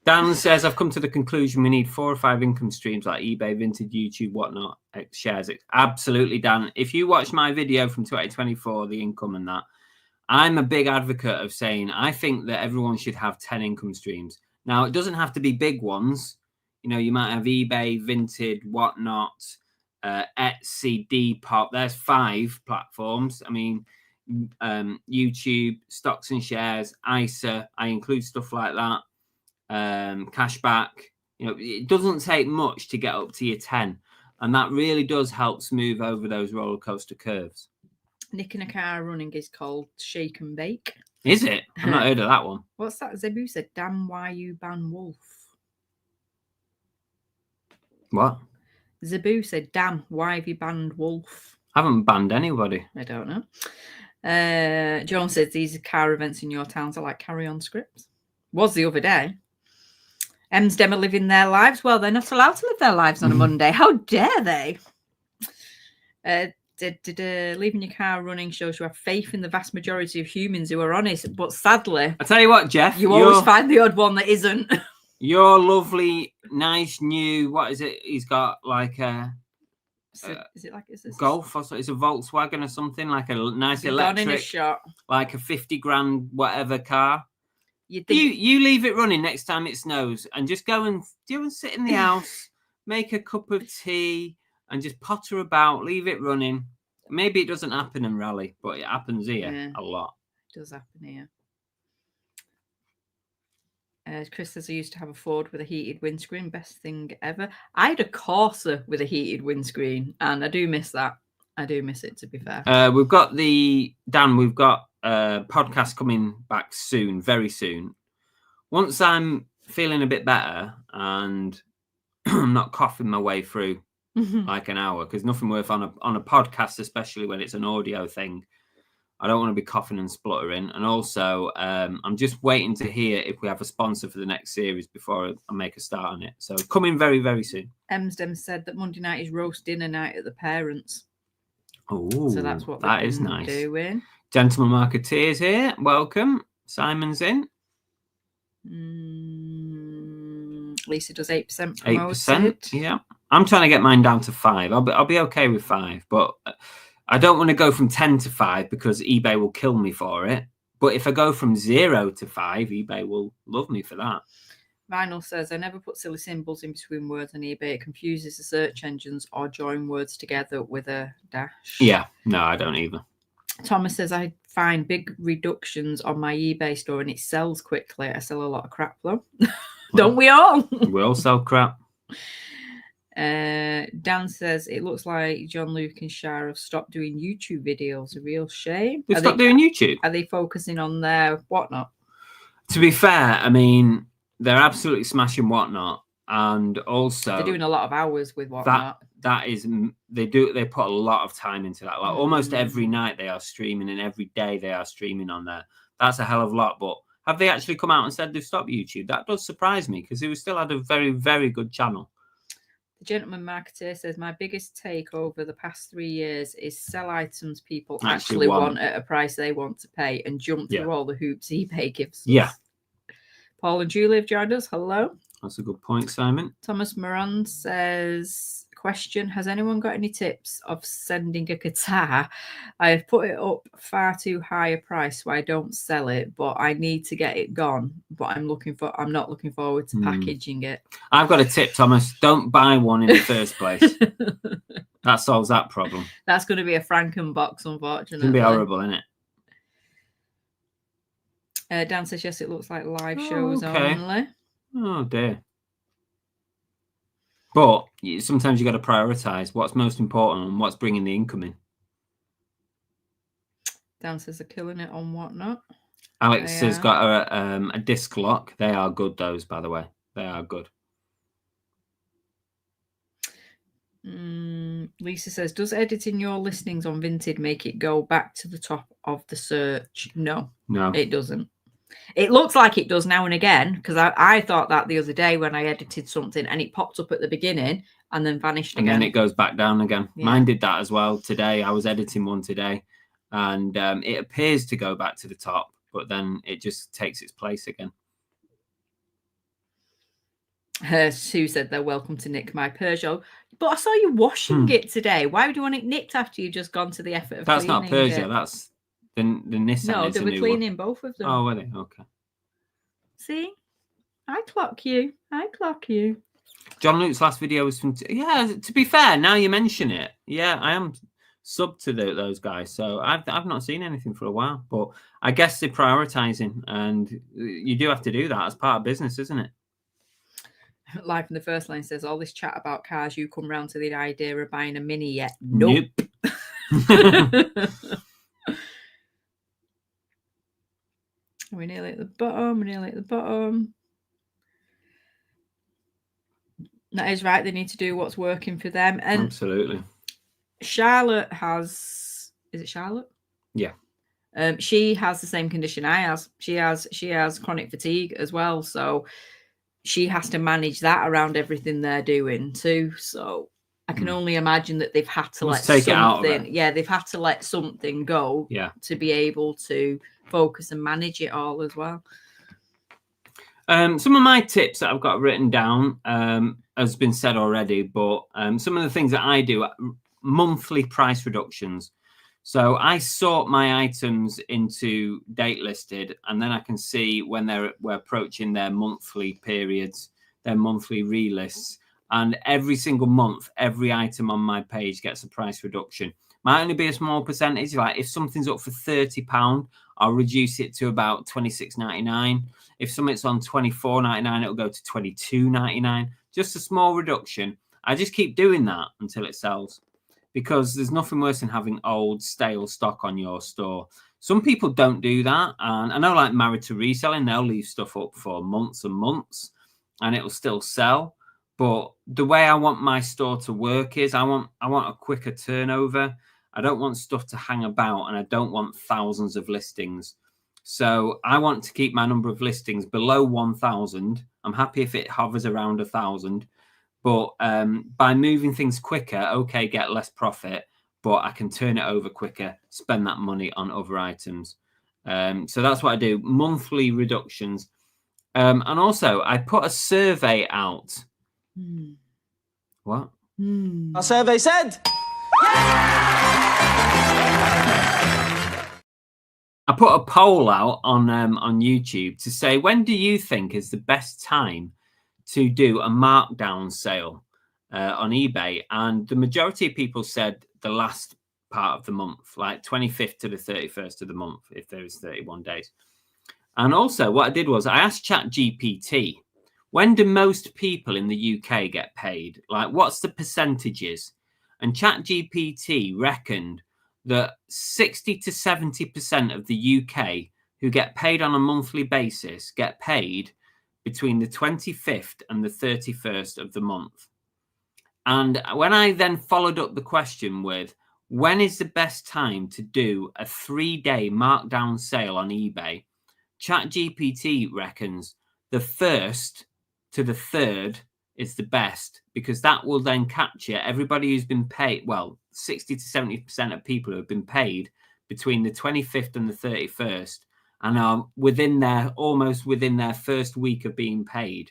Dan says, I've come to the conclusion we need 4 or 5 income streams like eBay, Vinted, YouTube, whatnot, shares. Absolutely, Dan. If you watch my video from 2024, the income and that, I'm a big advocate of saying I think that everyone should have 10 income streams. Now, it doesn't have to be big ones. You know, you might have eBay, Vinted, whatnot, Etsy, Depop. There's 5 platforms. I mean, YouTube, stocks and shares, ISA. I include stuff like that. Cashback. You know, it doesn't take much to get up to your 10. And that really does help smooth over those roller coaster curves. Nicking a car running is called shake and bake. Is it? I've not heard of that one. What's that? Zebu said, damn, why you ban Wolf? What? Zebu said, damn, why have you banned Wolf? I haven't banned anybody. I don't know. John says, these car events in your towns are like carry-on scripts. Was the other day. Emsdem are living their lives. Well, they're not allowed to live their lives on a Monday. How dare they? Leaving your car running shows you have faith in the vast majority of humans who are honest. But sadly, I tell you what, Jeff, you always find the odd one that isn't. Your lovely, nice new, what is it? He's got like a is it Golf or so? It's a Volkswagen or something, like a nice electric, in a shot. like a 50 grand whatever car. You leave it running next time it snows, and just go and sit in the house, make a cup of tea, and just potter about. Leave it running. Maybe it doesn't happen in Raleigh, but it happens here a lot. It does happen here. Chris says I used to have a Ford with a heated windscreen. Best thing ever. I had a Corsa with a heated windscreen, and I do miss that. I do miss it, to be fair. We've got we've got a podcast coming back soon, very soon. Once I'm feeling a bit better and I'm not coughing my way through like an hour, because nothing worth on a podcast, especially when it's an audio thing. I don't want to be coughing and spluttering. And also, I'm just waiting to hear if we have a sponsor for the next series before I make a start on it. So coming very, very soon. Emsdem said that Monday night is roast dinner night at the parents'. Oh, so that's what that is nice. Doing. Gentleman Marketeers here. Welcome. Simon's in. Lisa does 8% promoted. 8%, yeah. I'm trying to get mine down to 5. I'll be okay with 5, but I don't want to go from 10 to 5 because eBay will kill me for it. But if I go from 0 to 5, eBay will love me for that. Vinyl says, I never put silly symbols in between words on eBay. It confuses the search engines or join words together with a dash. Yeah, no, I don't either. Thomas says, I find big reductions on my eBay store and it sells quickly. I sell a lot of crap though. Don't we all? We all sell crap. Dan says, it looks like John Luke and Shah have stopped doing YouTube videos. A real shame. They've stopped doing YouTube? Are they focusing on their whatnot? To be fair, I mean, they're absolutely smashing whatnot. And also, they're doing a lot of hours with whatnot. That is, they put a lot of time into that. Like almost every night they are streaming, and every day they are streaming on there. That's a hell of a lot. But have they actually come out and said they've stopped YouTube? That does surprise me, because they still had a very, very good channel. The Gentleman Marketer says, my biggest take over the past 3 years is sell items people actually want at a price they want to pay and jump through all the hoops eBay gives us. Yeah. Paul and Julie have joined us. Hello. That's a good point, Simon. Thomas Moran says, question, has anyone got any tips of sending a guitar? I have put it up far too high a price so I don't sell it, but I need to get it gone. But I'm not looking forward to packaging it. I've got a tip, Thomas. Don't buy one in the first place. That solves that problem. That's going to be a Frankenbox, unfortunately. It's going to be horrible, isn't it? Dan says, yes, it looks like live shows only. Oh, dear. But sometimes you got to prioritise what's most important and what's bringing the income in. Dan says they're killing it on whatnot. Alex has got a disc lock. They are good, those, by the way. They are good. Lisa says, does editing your listings on Vinted make it go back to the top of the search? No, it doesn't. It looks like it does now and again, because I thought that the other day when I edited something and it popped up at the beginning and then vanished again. And then it goes back down again. Yeah. Mine did that as well today. I was editing one today and it appears to go back to the top, but then it just takes its place again. Sue said they're welcome to nick my Peugeot. But I saw you washing it today. Why would you want it nicked after you've just gone to the effort of That's cleaning not Peugeot, that's... The Nissan. No, they were cleaning both of them. Oh, were they? Okay. See? I clock you. John Luke's last video was from... Yeah, to be fair, now you mention it. Yeah, I am sub to those guys. So I've not seen anything for a while. But I guess they're prioritising. And you do have to do that as part of business, isn't it? Live in the First Lane says, all this chat about cars, you come round to the idea of buying a Mini yet? Nope. We're nearly at the bottom. That is right. They need to do what's working for them. And absolutely. Charlotte has... Is it Charlotte? Yeah. She has the same condition I have. She has chronic fatigue as well. So she has to manage that around everything they're doing too. So I can only imagine that they've had to Must let take it out of something. it. Yeah, they've had to let something go. Yeah. To be able to focus and manage it all as well. Some of my tips that I've got written down has been said already, but some of the things that I do, monthly price reductions. So I sort my items into date listed, and then I can see when we're approaching their monthly periods, their monthly relists. And every single month, every item on my page gets a price reduction. Might only be a small percentage. Like if something's up for £30, I'll reduce it to about £26.99. If something's on £24.99, it'll go to £22.99. Just a small reduction. I just keep doing that until it sells, because there's nothing worse than having old, stale stock on your store. Some people don't do that. And I know, like Married to Reselling, they'll leave stuff up for months and months and it will still sell. But the way I want my store to work is I want a quicker turnover. I don't want stuff to hang about, and I don't want thousands of listings. So I want to keep my number of listings below 1,000. I'm happy if it hovers around 1,000. But by moving things quicker, okay, get less profit, but I can turn it over quicker, spend that money on other items. So that's what I do, monthly reductions. And also, I put a survey out. What? Our survey said. I put a poll out on YouTube to say, when do you think is the best time to do a markdown sale on eBay? And the majority of people said the last part of the month, like 25th to the 31st of the month, if there is 31 days. And also what I did was I asked ChatGPT, when do most people in the UK get paid? Like, what's the percentages? And ChatGPT reckoned that 60 to 70% of the UK who get paid on a monthly basis get paid between the 25th and the 31st of the month. And when I then followed up the question with, when is the best time to do a 3-day markdown sale on eBay? ChatGPT reckons the 1st to the 3rd is the best, because that will then capture everybody who's been paid. Well, 60 to 70% of people who have been paid between the 25th and the 31st and are almost within their first week of being paid.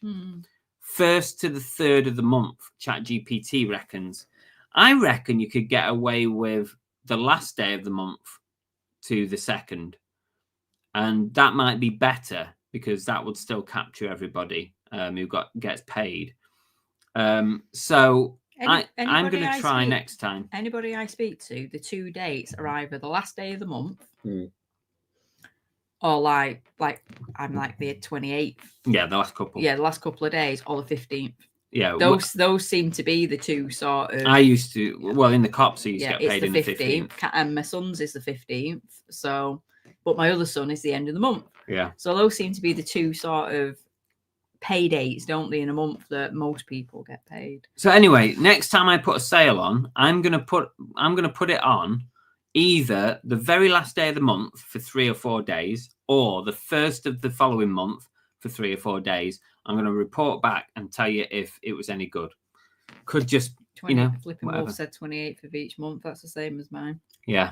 1st to the 3rd of the month, ChatGPT reckons. I reckon you could get away with the last day of the month to the 2nd. And that might be better, because that would still capture everybody who gets paid. So I'm going to try next time. Anybody I speak to, the 2 dates are either the last day of the month or like I'm like the 28th. Yeah, the last couple. Yeah, the last couple of days, or the 15th. Yeah, those seem to be the two sort of. I used to, well, in the cops, I used to get paid in the 15th. And my son's is the 15th. So, but my other son is the end of the month. Yeah. So those seem to be the two sort of pay dates, don't they, in a month that most people get paid. So anyway, next time I put a sale on, I'm gonna put it on either the very last day of the month for 3 or 4 days, or the 1st of the following month for 3 or 4 days. I'm going to report back and tell you if it was any good. Could just, Flipping Wolf said 28th of each month. That's the same as mine. Yeah.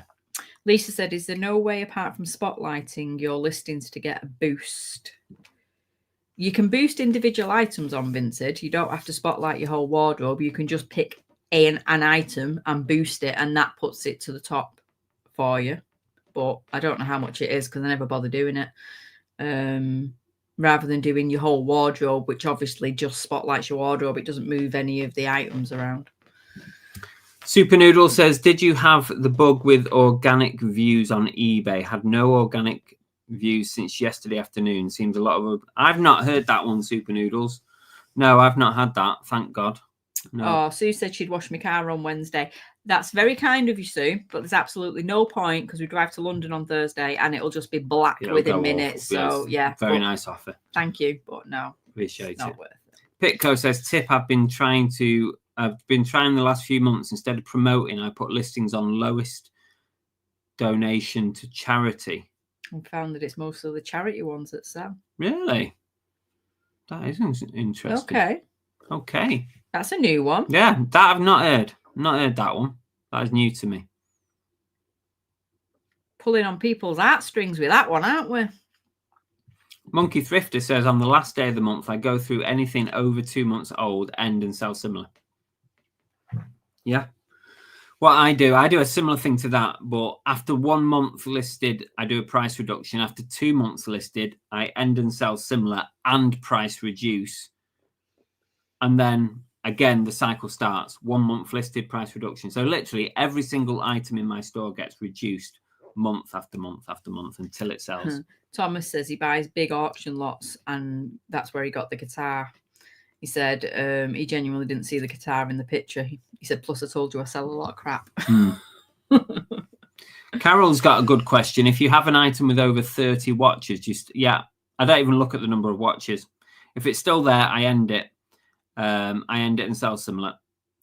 Lisa said, is there no way apart from spotlighting your listings to get a boost? You can boost individual items on Vinted. You don't have to spotlight your whole wardrobe. You can just pick an item and boost it, and that puts it to the top for you. But I don't know how much it is, because I never bother doing it. Rather than doing your whole wardrobe, which obviously just spotlights your wardrobe, it doesn't move any of the items around. Super Noodle says, did you have the bug with organic views on eBay? Had no organic views since yesterday afternoon. Seems a lot of... I've not heard that one, Super Noodles. No, I've not had that, thank God. No. Oh, Sue said she'd wash my car on Wednesday. That's very kind of you, Sue, but there's absolutely no point, because we drive to London on Thursday and it'll just be black within minutes. So, yeah. Very nice offer. Thank you, but no. Appreciate it. Not worth it. Pitco says, tip, I've been trying the last few months. Instead of promoting, I put listings on lowest donation to charity. I found that it's mostly the charity ones that sell. Really? That is interesting. Okay. That's a new one. Yeah, that I've not heard. Not heard that one. That is new to me. Pulling on people's heartstrings with that one, aren't we? Monkey Thrifter says, on the last day of the month, I go through anything over 2 months old, end and sell similar. Yeah. What I do a similar thing to that, but after 1 month listed, I do a price reduction. After 2 months listed, I end and sell similar and price reduce. And then again, the cycle starts. 1 month listed, price reduction. So literally every single item in my store gets reduced month after month after month until it sells. Thomas says he buys big auction lots, and that's where he got the guitar. He said he genuinely didn't see the guitar in the picture. He said, plus I told you I sell a lot of crap. Carol's got a good question. If you have an item with over 30 watches, I don't even look at the number of watches. If it's still there, I end it. I end it and sell similar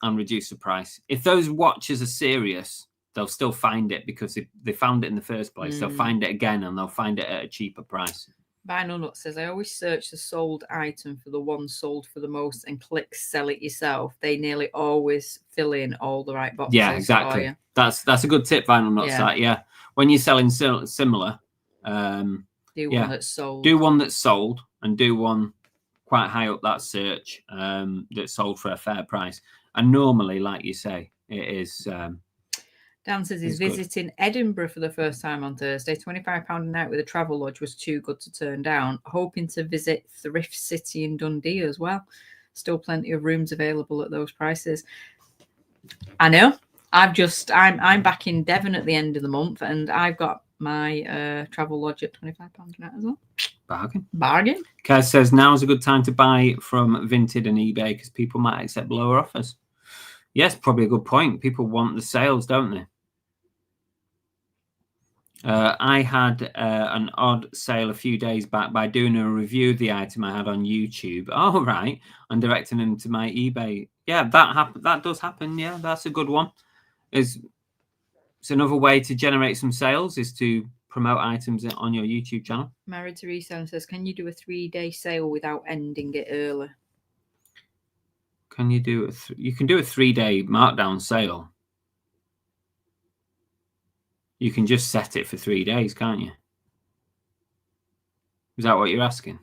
and reduce the price. If those watches are serious, they'll still find it because they found it in the first place. They'll find it again and they'll find it at a cheaper price. Vinyl Nut says, I always search the sold item for the one sold for the most and click sell it yourself. They nearly always fill in all the right boxes. Yeah, exactly. That's a good tip, Vinyl Nut. Yeah. When you're selling similar, one that's sold. Do one that's sold and do one quite high up that search that's sold for a fair price. And normally, like you say, it is... Dan says he's visiting Edinburgh for the first time on Thursday. £25 a night with a travel lodge was too good to turn down. Hoping to visit Thrift City in Dundee as well. Still plenty of rooms available at those prices. I know. I'm back in Devon at the end of the month, and I've got my travel lodge at £25 a night as well. Bargain. Kaz says now's a good time to buy from Vinted and eBay because people might accept lower offers. Yes, probably a good point. People want the sales, don't they? I had an odd sale a few days back by doing a review of the item I had on YouTube. Oh, right. And directing them to my eBay. Yeah, that does happen. Yeah, that's a good one. It's another way to generate some sales is to promote items on your YouTube channel. Married to Reselling says, can you do a 3-day sale without ending it early? Can you do you can do a 3-day markdown sale. You can just set it for 3 days, can't you? Is that what you're asking?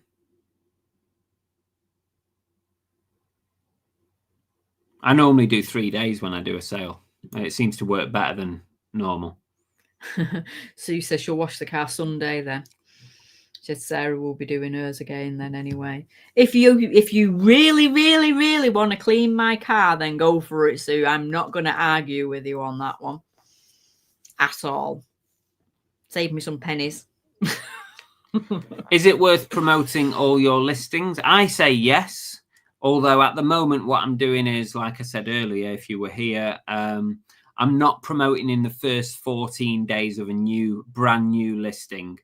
I normally do 3 days when I do a sale. It seems to work better than normal. Sue says she'll wash the car Sunday then. She said Sarah will be doing hers again then anyway. If you really, really, really want to clean my car, then go for it, Sue. I'm not going to argue with you on that one. At all. Save me some pennies. Is it worth promoting all your listings? I say yes. Although at the moment what I'm doing is, like I said earlier, if you were here, I'm not promoting in the first 14 days of a brand new listing.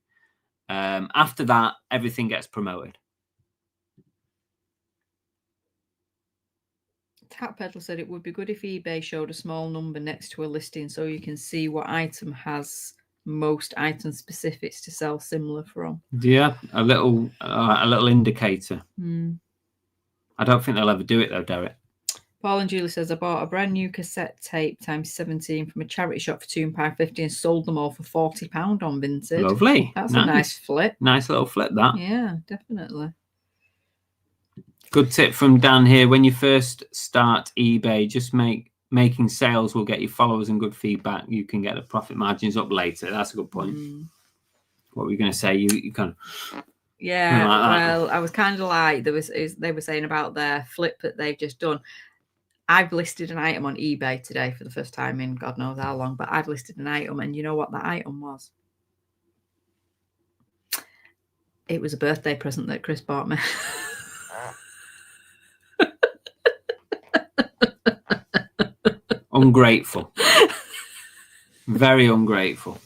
After that, everything gets promoted. Tap Pedal said it would be good if eBay showed a small number next to a listing so you can see what item has most item specifics to sell similar from. Yeah, a little indicator. I don't think they'll ever do it though, Derek. Paul and Julie says, I bought a brand new cassette tape times 17 from a charity shop for £2.50 and sold them all for £40 on Vinted. Lovely. That's nice. A nice flip. Nice little flip, that. Yeah, definitely. Good tip from Dan here. When you first start eBay, just making sales will get you followers and good feedback. You can get the profit margins up later. That's a good point. What were you going to say? You kind of... Yeah, well, I was kind of like, they were saying about their flip that they've just done. I've listed an item on eBay today for the first time in God knows how long, but I've listed an item, and you know what that item was? It was a birthday present that Chris bought me. Ungrateful. Very ungrateful.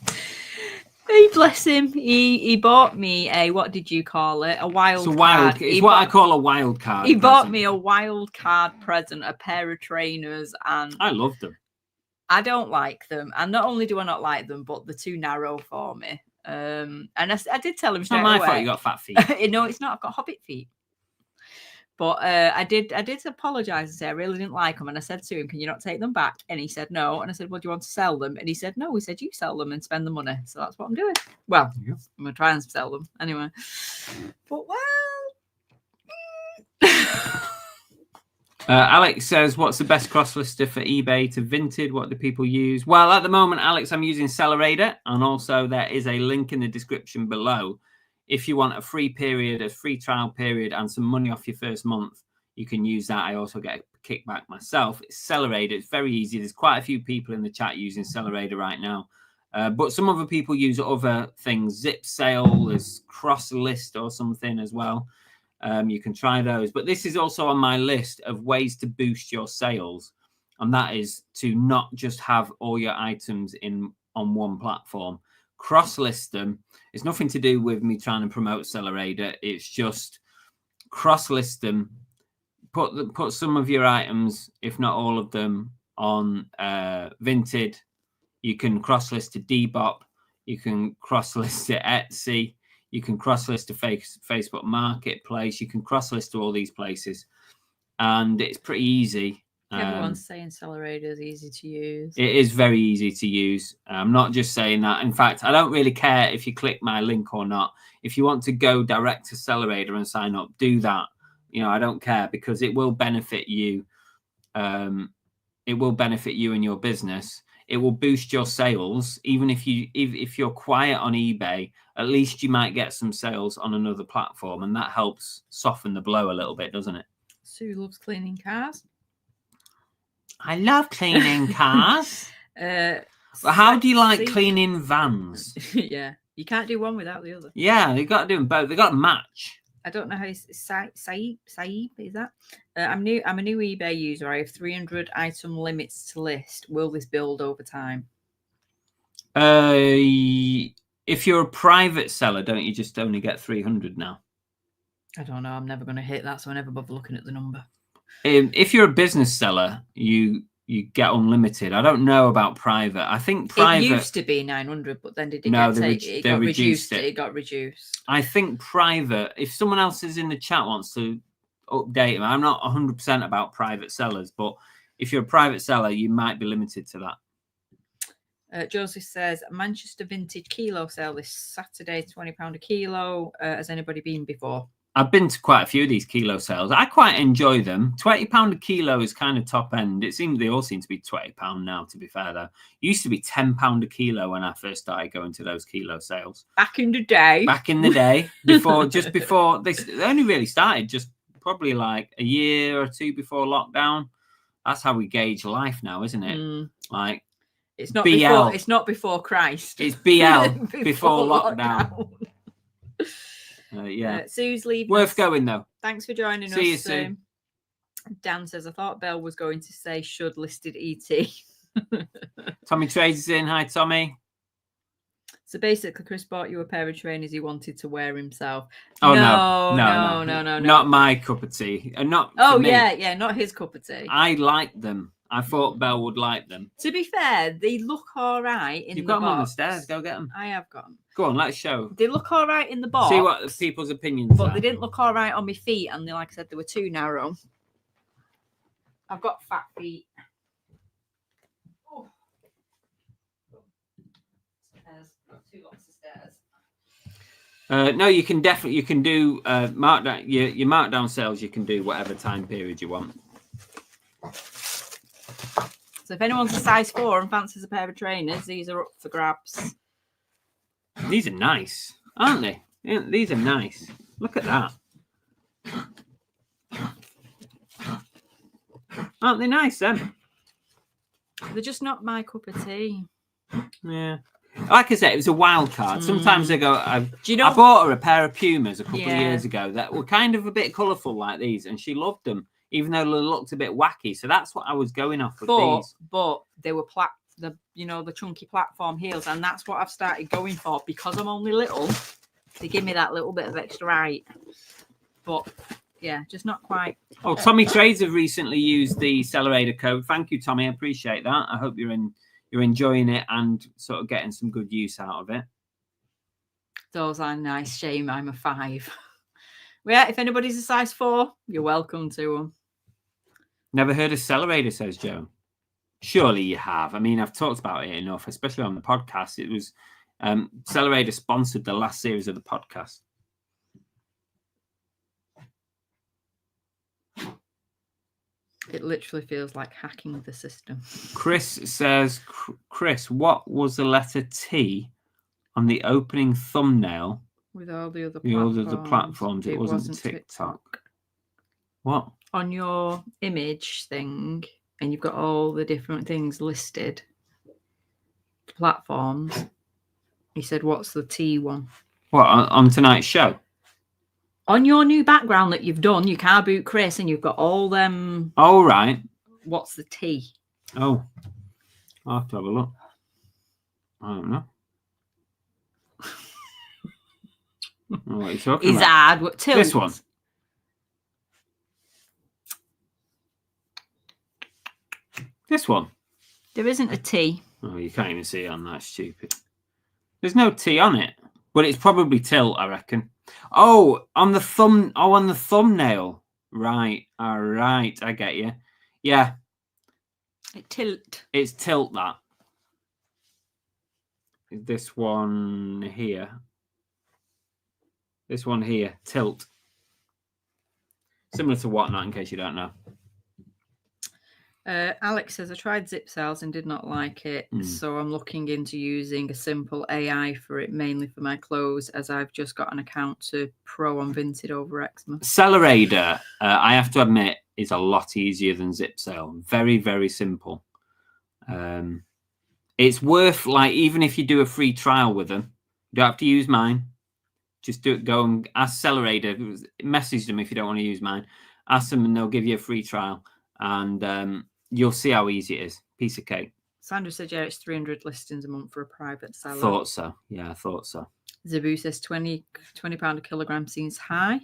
Hey, bless him. He bought me a, what did you call it? A wild card. It's what I call a wild card. He bought me a wild card present, a pair of trainers, and I love them. I don't like them. And not only do I not like them, but they're too narrow for me. And I did tell him straight away. It's not my fault you got fat feet. No, it's not. I've got hobbit feet. But I did apologise and say I really didn't like them. And I said to him, can you not take them back? And he said no. And I said, well, do you want to sell them? And he said, no. He said, you sell them and spend the money. So that's what I'm doing. Well, I'm going to try and sell them anyway. But Alex says, what's the best cross-lister for eBay to Vinted? What do people use? Well, at the moment, Alex, I'm using Accelerator. And also there is a link in the description below. If you want a free period, a free trial period, and some money off your first month, you can use that. I also get a kickback myself. It's Accelerator. It's very easy. There's quite a few people in the chat using Accelerator right now. But some other people use other things. Zip Sale, there's Cross List or something as well. You can try those. But this is also on my list of ways to boost your sales. And that is to not just have all your items on one platform. Cross-list them. It's nothing to do with me trying to promote Accelerator. It's just cross-list them. Put some of your items, if not all of them, on Vinted. You can cross-list to Depop. You can cross-list to Etsy. You can cross-list to Facebook Marketplace. You can cross-list to all these places. And it's pretty easy. everyone's saying Accelerator is easy to use. It is very easy to use. I'm not just saying that. In fact, I don't really care if you click my link or not. If you want to go direct to Accelerator and sign up, do that. You know, I don't care because it will benefit you. It will benefit you and your business. It will boost your sales. Even if you're quiet on eBay, at least you might get some sales on another platform, and that helps soften the blow a little bit, doesn't it? Sue loves cleaning cars. I love cleaning cars. How do you like cleaning vans? Yeah, you can't do one without the other. Yeah, you got to do them both. They got to match. I don't know how Saeed is that? I'm a new eBay user. I have 300 item limits to list. Will this build over time? If you're a private seller, don't you just only get 300 now? I don't know. I'm never going to hit that, so I never bother looking at the number. If you're a business seller, you get unlimited. I don't know about private. I think private... It used to be 900, but then it got reduced. It got reduced. I think private, if someone else is in the chat wants to update them, I'm not 100% about private sellers, but if you're a private seller, you might be limited to that. Joseph says, Manchester vintage kilo sale this Saturday, £20 a kilo. Has anybody been before? I've been to quite a few of these kilo sales. I quite enjoy them. £20 a kilo is kind of top end. They all seem to be £20 now, to be fair, though. It used to be £10 a kilo when I first started going to those kilo sales. Back in the day. Just before they only really started just probably like a year or two before lockdown. That's how we gauge life now, isn't it? Like, it's not BL. It's not before Christ. It's BL before lockdown. Yeah. Sue's leaving. Worth going though. Thanks for joining us. See you soon. Dan says, I thought Belle was going to say should listed ET. Tommy Trades is in. Hi, Tommy. So basically, Chris bought you a pair of trainers he wanted to wear himself. Oh no. Not my cup of tea. Not. Oh yeah, not his cup of tea. I like them. I thought Belle would like them. To be fair, they look all right in the box. You've got them on the stairs. Go get them. I have got them. Go on, let's show. They look all right in the box. See what people's opinions but are. They didn't look all right on my feet, and like I said, they were too narrow. I've got fat feet. Oh. Stairs. Got two lots of stairs. No, you can do markdown. Your markdown sales. You can do whatever time period you want. So if anyone's a size 4 and fancies a pair of trainers, these are up for grabs. These are nice, aren't they? Yeah, these are nice. Look at that. Aren't they nice, then? They're just not my cup of tea. Yeah. Like I said, it was a wild card. Sometimes I go, I bought her a pair of Pumas a couple of years ago that were kind of a bit colourful like these, and she loved them, even though they looked a bit wacky. So that's what I was going off with these. But they were the chunky platform heels, and that's what I've started going for because I'm only little. They give me that little bit of extra height. But yeah, just not quite. Oh, Tommy Trades have recently used the Accelerator code. Thank you, Tommy. I appreciate that. I hope you're enjoying it and sort of getting some good use out of it. Those are nice. Shame I'm a 5. Yeah, if anybody's a size 4, you're welcome to them. Never heard of Accelerator, says Joe. Surely you have. I mean, I've talked about it enough, especially on the podcast. It was Accelerator sponsored the last series of the podcast. It literally feels like hacking the system. Chris says, Chris, what was the letter T on the opening thumbnail? With all the other platforms, it wasn't TikTok. What? On your image thing, and you've got all the different things listed, platforms. He said, what's the T one? What, on tonight's show? On your new background that you've done, you Car Boot Chris, and you've got all them. Oh, right. What's the T? Oh, I'll have to have a look. I don't know. What are you talking about? Hard. What tilt? This one. This one. There isn't a T. Oh, you can't even see it on that. Stupid. There's no T on it, but it's probably tilt, I reckon. Oh, on the thumb. Oh, on the thumbnail. Right. All right. I get you. Yeah. Tilt. It's tilt, that. This one here. This one here. Tilt. Similar to Whatnot, in case you don't know. Alex says, I tried zip sales and did not like it. So I'm looking into using a simple AI for it, mainly for my clothes, as I've just got an account to Pro on Vinted over Xmas. Accelerator, I have to admit, is a lot easier than zip sale. Very, very simple. It's worth, like, even if you do a free trial with them, you don't have to use mine. Just do it. Go and ask Accelerator. Message them if you don't want to use mine. Ask them and they'll give you a free trial. And you'll see how easy it is. Piece of cake. Sandra said, yeah, it's 300 listings a month for a private seller. Thought so. Yeah, I thought so. Zabu says £20 a kilogram seems high.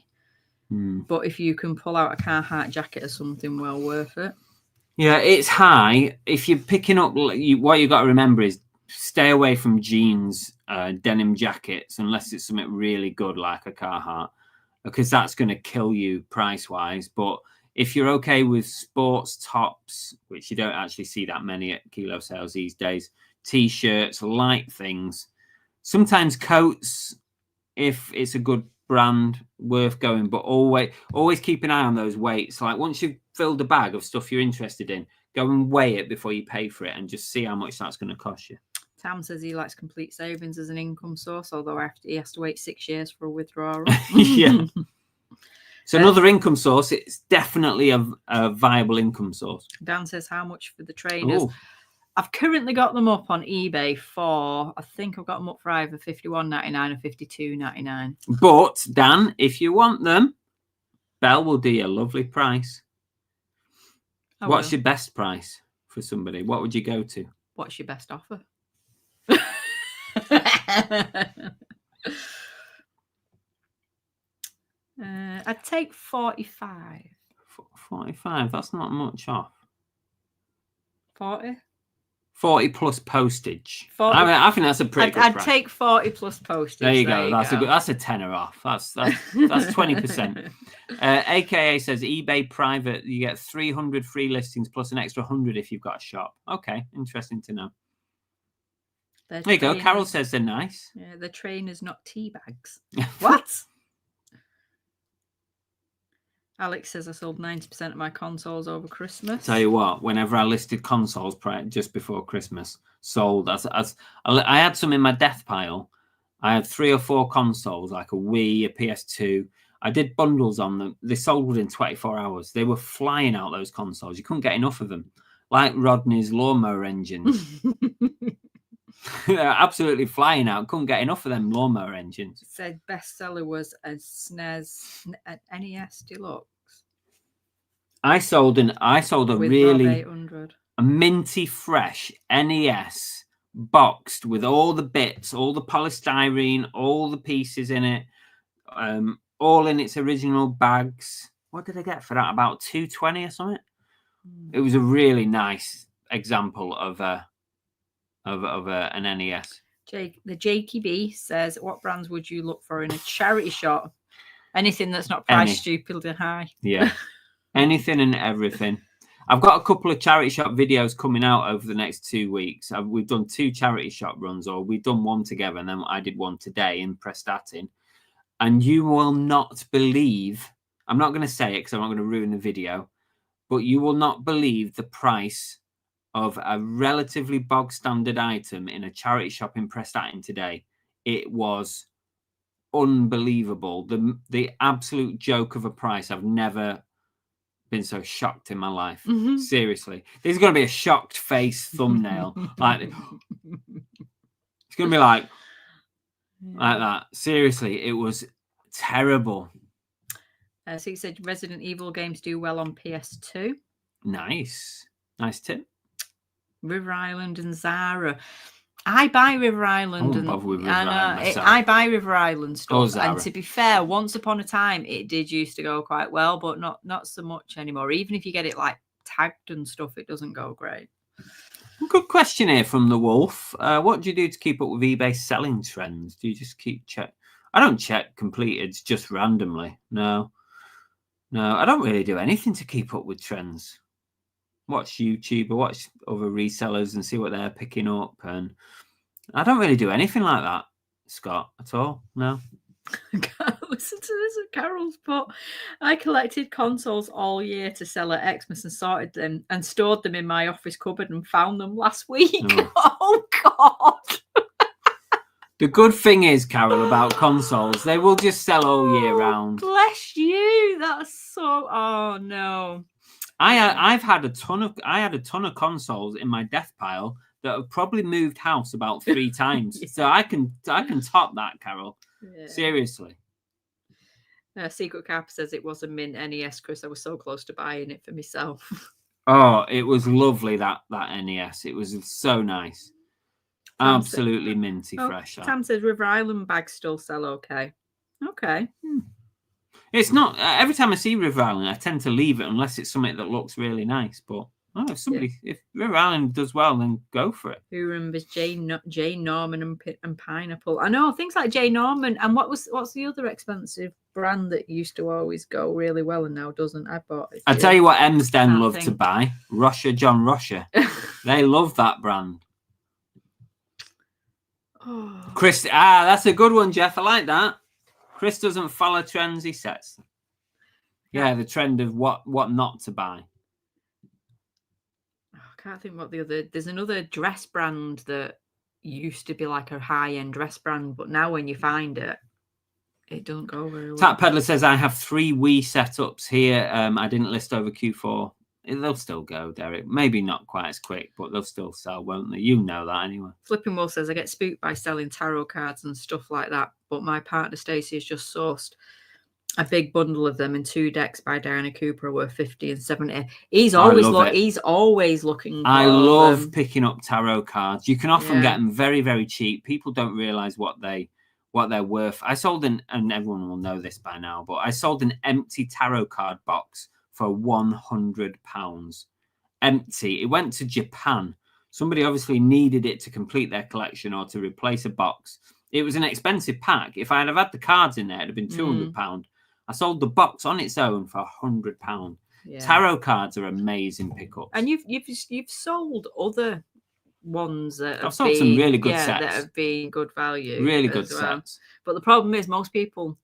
But if you can pull out a Carhartt jacket or something, well worth it. Yeah, it's high. If you're picking up, what you've got to remember is stay away from jeans, denim jackets, unless it's something really good like a Carhartt, because that's going to kill you price-wise. But if you're okay with sports tops, which you don't actually see that many at kilo sales these days, T-shirts, light things, sometimes coats, if it's a good brand, worth going. But always keep an eye on those weights. Like once you've filled a bag of stuff you're interested in, go and weigh it before you pay for it and just see how much that's going to cost you. Tam says he likes complete savings as an income source, although he has to wait 6 years for a withdrawal. Yeah. So another income source, it's definitely a viable income source. Dan says, how much for the trainers? Ooh. I've currently got them up on eBay for, I think I've got them up for either $51.99 or $52.99. But, Dan, if you want them, Belle will do you a lovely price. What's your best price for somebody? What would you go to? What's your best offer? I'd take 45. 45, that's not much off. 40? 40 plus postage. 40. I think that's a pretty good price. I'd take 40 plus postage. There you go. That's a tenner off. That's 20%. AKA says eBay private, you get 300 free listings plus an extra 100 if you've got a shop. Okay, interesting to know. There you go. Carol says they're nice. Yeah, the trainers, not tea bags. What? Alex says I sold 90% of my consoles over Christmas. Tell you what, whenever I listed consoles just before Christmas, sold as I had some in my death pile. I had 3 or 4 consoles, like a Wii, a PS2. I did bundles on them. They sold within 24 hours. They were flying out, those consoles. You couldn't get enough of them. Like Rodney's lawnmower engines. They're absolutely flying out. Couldn't get enough of them lawnmower engines. It said bestseller was a SNES, an NES Deluxe. I sold a with really 800. A minty fresh NES boxed with all the bits, all the polystyrene, all the pieces in it, all in its original bags. What did I get for that? About $220 or something. It was a really nice example of an NES. The Jakey B says, what brands would you look for in a charity shop? Anything that's not priced stupidly high. Yeah. Anything and everything. I've got a couple of charity shop videos coming out over the next 2 weeks. We've done 2 charity shop runs, or we've done one together, and then I did one today in Prestatyn. And you will not believe, I'm not going to say it because I'm not going to ruin the video, but you will not believe the price of a relatively bog standard item in a charity shop in Prestatyn today. It was unbelievable. The absolute joke of a price. I've never been so shocked in my life. Mm-hmm. Seriously. This is going to be a shocked face thumbnail. Like, it's going to be like that. Seriously, it was terrible. So you said Resident Evil games do well on PS2. Nice tip. River Island and Zara. I buy River Island and I buy River Island stuff. And to be fair, once upon a time it did used to go quite well, but not so much anymore. Even if you get it like tagged and stuff, it doesn't go great. Good question here from the Wolf. What do you do to keep up with eBay selling trends? Do you just keep check? I don't check completed just randomly. No, I don't really do anything to keep up with trends. Watch YouTube or watch other resellers and see what they're picking up. And I don't really do anything like that, Scott, at all. No. Listen to this at Carol's put. I collected consoles all year to sell at Xmas and sorted them and stored them in my office cupboard and found them last week. Oh God. The good thing is, Carol, about consoles, they will just sell all year round. Bless you. That's so. Oh no. I had a ton of consoles in my death pile that have probably moved house about 3 times. Yeah. So I can top that, Carol. Yeah. Seriously. Secret Cap says it was a mint NES, Chris. I was so close to buying it for myself. Oh, it was lovely, that NES. It was so nice. Absolutely minty fresh. Tam says River Island bags still sell okay. Okay. It's not every time I see River Island, I tend to leave it unless it's something that looks really nice. But if River Island does well, then go for it. Who remembers J Norman and Pineapple? I know things like J Norman. And what's the other expensive brand that used to always go really well and now doesn't? I bought it. I tell you what, Emsden love to buy John Russia. They love that brand. Oh. Chris, that's a good one, Jeff. I like that. Chris doesn't follow trends, he sets. Yeah, the trend of what not to buy. I can't think what there's another dress brand that used to be like a high-end dress brand, but now when you find it, it doesn't go very well. Tap Peddler says, I have 3 Wii setups here. I didn't list over Q4. They'll still go, Derek. Maybe not quite as quick, but they'll still sell, won't they? You know that anyway. Flipping Wolf says, I get spooked by selling tarot cards and stuff like that, but my partner Stacey has just sourced a big bundle of them in 2 decks by Diana Cooper worth 50 and 70. He's always looking for I love picking up tarot cards. You can often get them very, very cheap. People don't realize what they're worth. I sold and everyone will know this by now, but I sold an empty tarot card box for £100. Empty. It went to Japan. Somebody obviously needed it to complete their collection or to replace a box. It was an expensive pack. If I'd have had the cards in there, it'd have been £200. I sold the box on its own for £100. Yeah. Tarot cards are amazing pickups. And you've sold other ones that I've sold some really good sets that have been good value. Really good sets. But the problem is most people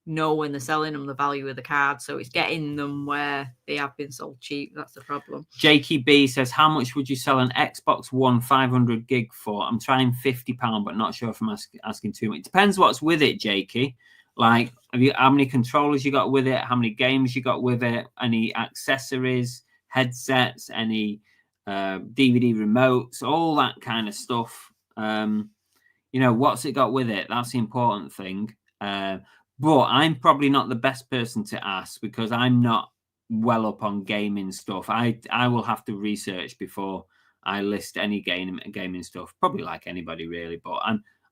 know when they're selling them the value of the card, so it's getting them where they have been sold cheap. That's the problem. Jakey B says, how much would you sell an Xbox One 500 gig for? I'm trying £50, but not sure if I'm asking too much. It depends what's with it, Jakey. Like, how many controllers you got with it, how many games you got with it, any accessories, headsets, any DVD remotes, all that kind of stuff. What's it got with it? That's the important thing. But I'm probably not the best person to ask because I'm not well up on gaming stuff. I will have to research before I list any gaming stuff, probably like anybody really. But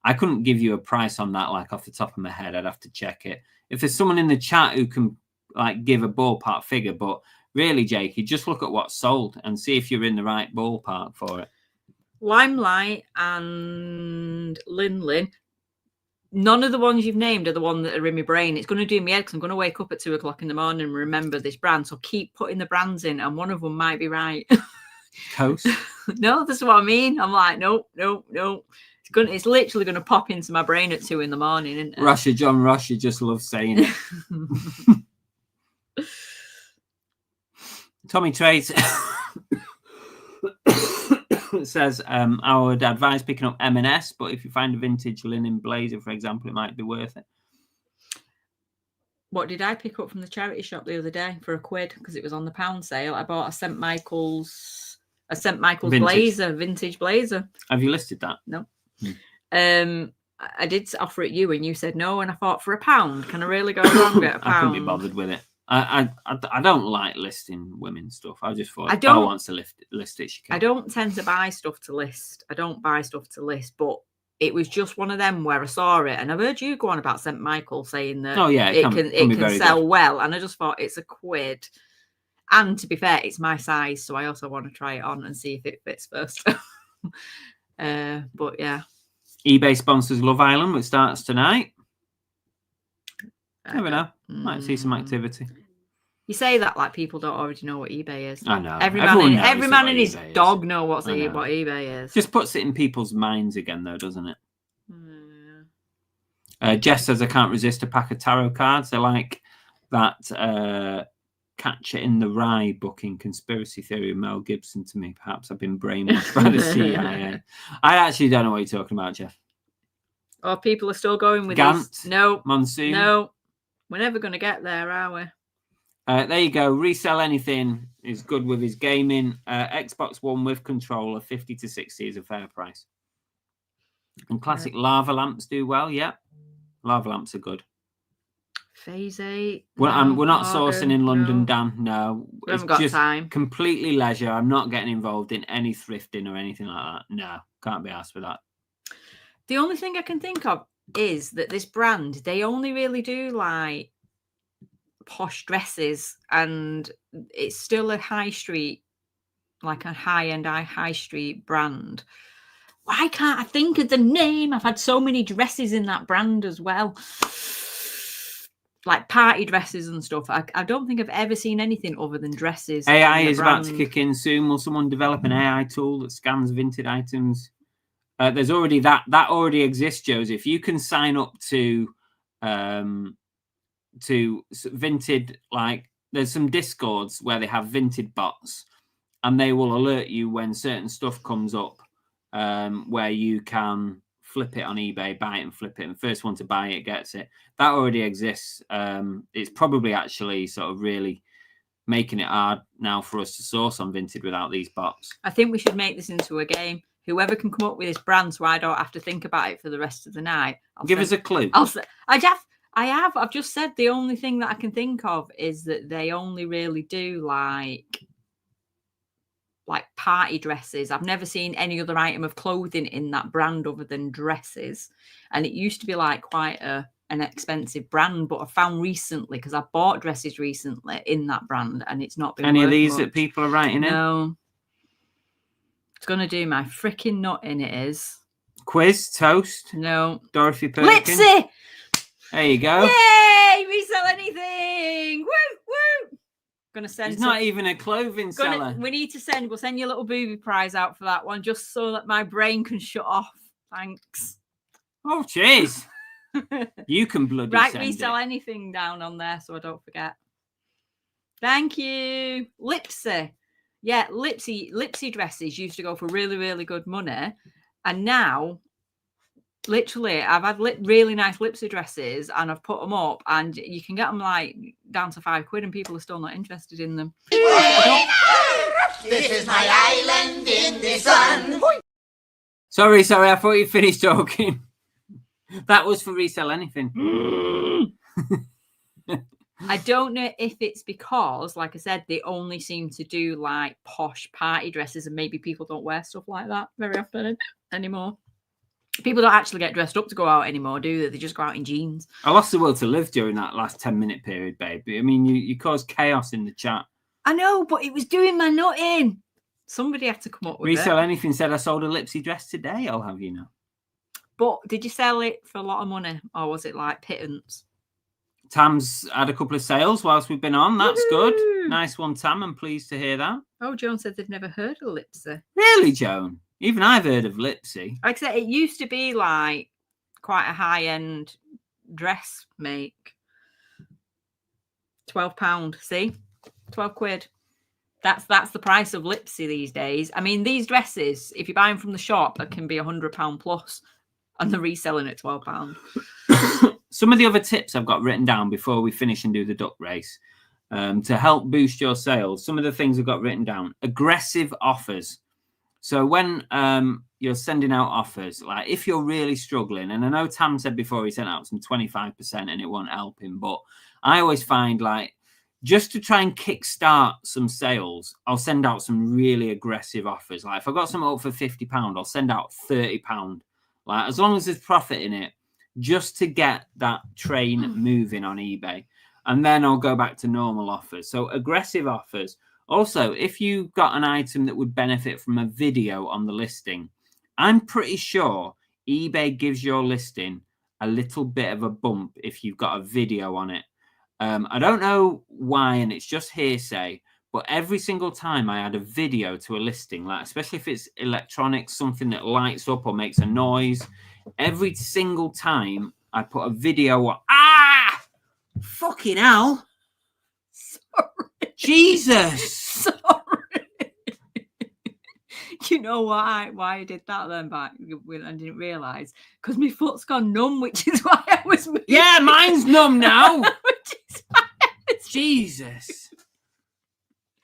I couldn't give you a price on that like off the top of my head. I'd have to check it. If there's someone in the chat who can like give a ballpark figure, but really, Jake, you just look at what's sold and see if you're in the right ballpark for it. Limelight and Lin none of the ones you've named are the ones that are in my brain. It's going to do me head because I'm going to wake up at 2 o'clock in the morning and remember this brand. So keep putting the brands in, and one of them might be right. Coast. No, that's what I mean. I'm like, no. It's literally going to pop into my brain at 2 in the morning. Isn't it? Russia, John Russia just loves saying it. Tommy Trace says, I would advise picking up M&S, but if you find a vintage linen blazer, for example, it might be worth it. What did I pick up from the charity shop the other day for £1 because it was on the pound sale? I bought a St. Michael's vintage blazer. Have you listed that? No. I did offer it you and you said no, and I thought for £1, can I really go wrong at £1? I couldn't be bothered with it. I don't like listing women's stuff. I just thought if I wants to list it, she can. I don't tend to buy stuff to list. But it was just one of them where I saw it, and I've heard you go on about St. Michael saying that it can sell well, and I just thought it's £1. And to be fair, it's my size, so I also want to try it on and see if it fits first. But yeah. eBay sponsors Love Island, which starts tonight. Never know. Might see some activity. You say that like people don't already know what eBay is. I know. Every man and his dog know what eBay is. Just puts it in people's minds again, though, doesn't it? Jess says, I can't resist a pack of tarot cards. They're like that Catcher in the Rye book in Conspiracy Theory of Mel Gibson to me. Perhaps I've been brainwashed by the CIA. I actually don't know what you're talking about, Jeff. Oh, people are still going with Gant? this. No. Monsoon? No. We're never going to get there, are we? There you go. Resell Anything is good with his gaming. Xbox One with controller, 50 to 60 is a fair price. And classic lava lamps do well, yeah. Lava lamps are good. Phase 8. We're not sourcing in London, Dan. No. We haven't got time. Completely leisure. I'm not getting involved in any thrifting or anything like that. No, can't be asked for that. The only thing I can think of is that this brand, they only really do like posh dresses, and it's still a high street, like a high-end high street brand. Why can't I think of the name? I've had so many dresses in that brand as well, like party dresses and stuff. I don't think I've ever seen anything other than dresses. AI is about to kick in soon. Will someone develop an AI tool that scans Vinted items? There's already that already exists, Joseph. You can sign up to Vinted, like there's some Discords where they have Vinted bots, and they will alert you when certain stuff comes up, where you can flip it on eBay, buy it and flip it, and first one to buy it gets it. That already exists. It's probably actually sort of really making it hard now for us to source on Vinted without these bots. I think we should make this into a game. Whoever can come up with this brand, so I don't have to think about it for the rest of the night. Give us a clue. I've just said the only thing that I can think of is that they only really do like party dresses. I've never seen any other item of clothing in that brand other than dresses. And it used to be like quite an expensive brand, but I found recently, because I bought dresses recently in that brand, and it's not been any of these much. that people are writing in? No. It's going to do my freaking nut in, it is. Quiz, toast. No. Dorothy Perkins. Lipsy! There you go. Yay! Resell anything! Woo! Woo! Gonna send. It's not even a clothing seller. We need to send. We'll send you a little booby prize out for that one, just so that my brain can shut off. Thanks. Oh, jeez. You can bloody right. Send Resell it. anything down on there, so I don't forget. Thank you, Lipsy. Yeah, Lipsy dresses used to go for really, really good money, and now, literally, I've had really nice Lipsy dresses, and I've put them up, and you can get them like down to £5, and people are still not interested in them. This is my island in the sun. Sorry, I thought you finished talking. That was for Resell Anything. I don't know if it's because, like I said, they only seem to do like posh party dresses, and maybe people don't wear stuff like that very often anymore. People don't actually get dressed up to go out anymore, do they? They just go out in jeans. I lost the will to live during that last 10-minute period, baby. I mean, you caused chaos in the chat. I know, but it was doing my nut in. Somebody had to come up with Resell it. Anything said, I sold a Lipsy dress today, I'll have you know. But did you sell it for a lot of money, or was it like pittance? Tam's had a couple of sales whilst we've been on. That's good. Woohoo! Nice one, Tam. I'm pleased to hear that. Oh, Joan said they've never heard of Lipsy. Really, Joan? Even I've heard of Lipsy. Like I said, it used to be like quite a high-end dress make. £12. See, £12. That's the price of Lipsy these days. I mean, these dresses, if you buy them from the shop, it can be £100 plus, and they're reselling at £12. Some of the other tips I've got written down before we finish and do the duck race to help boost your sales. Some of the things I've got written down: aggressive offers. So when you're sending out offers, like if you're really struggling, and I know Tam said before he sent out some 25% and it won't help him, but I always find like just to try and kickstart some sales, I'll send out some really aggressive offers. Like if I got something up for £50, I'll send out £30. Like as long as there's profit in it, just to get that train moving on eBay. And then I'll go back to normal offers. So aggressive offers. Also, if you got an item that would benefit from a video on the listing, I'm pretty sure eBay gives your listing a little bit of a bump if you've got a video on it. I don't know why, and it's just hearsay, but every single time I add a video to a listing, like especially if it's electronics, something that lights up or makes a noise, every single time I put a video on, fucking hell. Sorry. Jesus. Sorry. You know why I did that then back when I didn't realise? Because my foot's gone numb, which is why I was moving. Yeah, mine's numb now. Which is why I was... Jesus.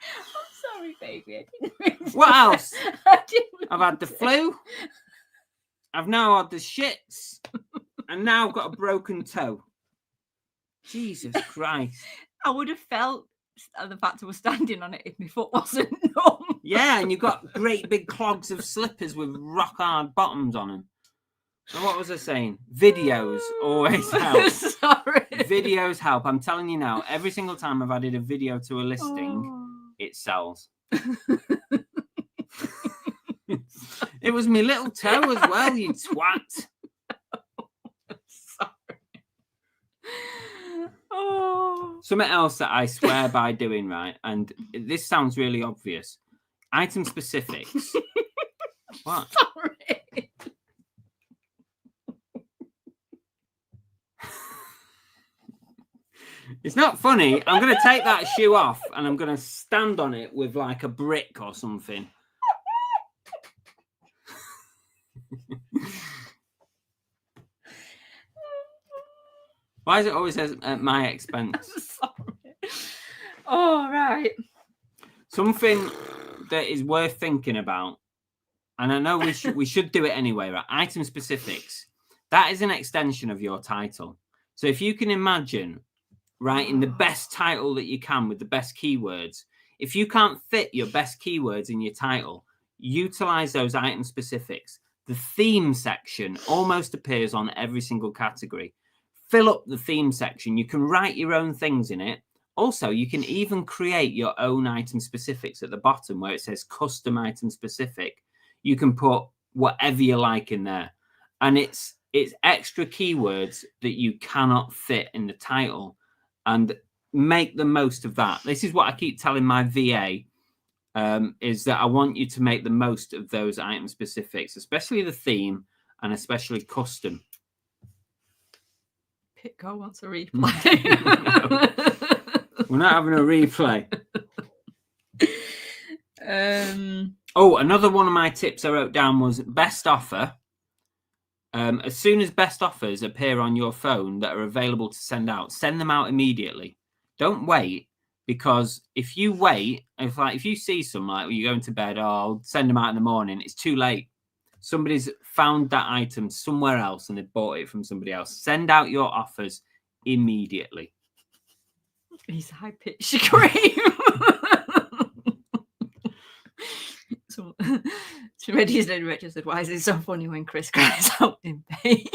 I'm sorry, baby. I didn't mean to... What else? I didn't I've had the flu. I've now had the shits. And now I've got a broken toe. Jesus Christ. I would have felt the fact I was standing on it if my foot wasn't numb. Yeah, and you've got great big clogs of slippers with rock hard bottoms on them. So what was I saying? Videos always help. Sorry. Videos help. I'm telling you now, every single time I've added a video to a listing, it sells. It was my little toe as well, you twat. Sorry. Oh. Something else that I swear by doing, right? And this sounds really obvious. Item specifics. What? Sorry. It's not funny. I'm going to take that shoe off and I'm going to stand on it with like a brick or something. Why is it always at my expense? Sorry. Oh, right. Something that is worth thinking about, and I know we should do it anyway, right? Item specifics. That is an extension of your title. So if you can imagine writing the best title that you can with the best keywords, if you can't fit your best keywords in your title, utilize those item specifics. The theme section almost appears on every single category. Fill up the theme section. You can write your own things in it. Also, you can even create your own item specifics at the bottom where it says custom item specific. You can put whatever you like in there. And it's extra keywords that you cannot fit in the title, and make the most of that. This is what I keep telling my VA, is that I want you to make the most of those item specifics, especially the theme and especially custom. Pitco wants a replay. No. We're not having a replay. Oh, another one of my tips I wrote down was best offer. As soon as best offers appear on your phone that are available to send out, send them out immediately. Don't wait, because if you wait, if you see some, like you're going to bed, oh, I'll send them out in the morning, it's too late. Somebody's found that item somewhere else and they've bought it from somebody else. Send out your offers immediately. He's high-pitched scream. So Richard said, why is it so funny when Chris cries out in pain?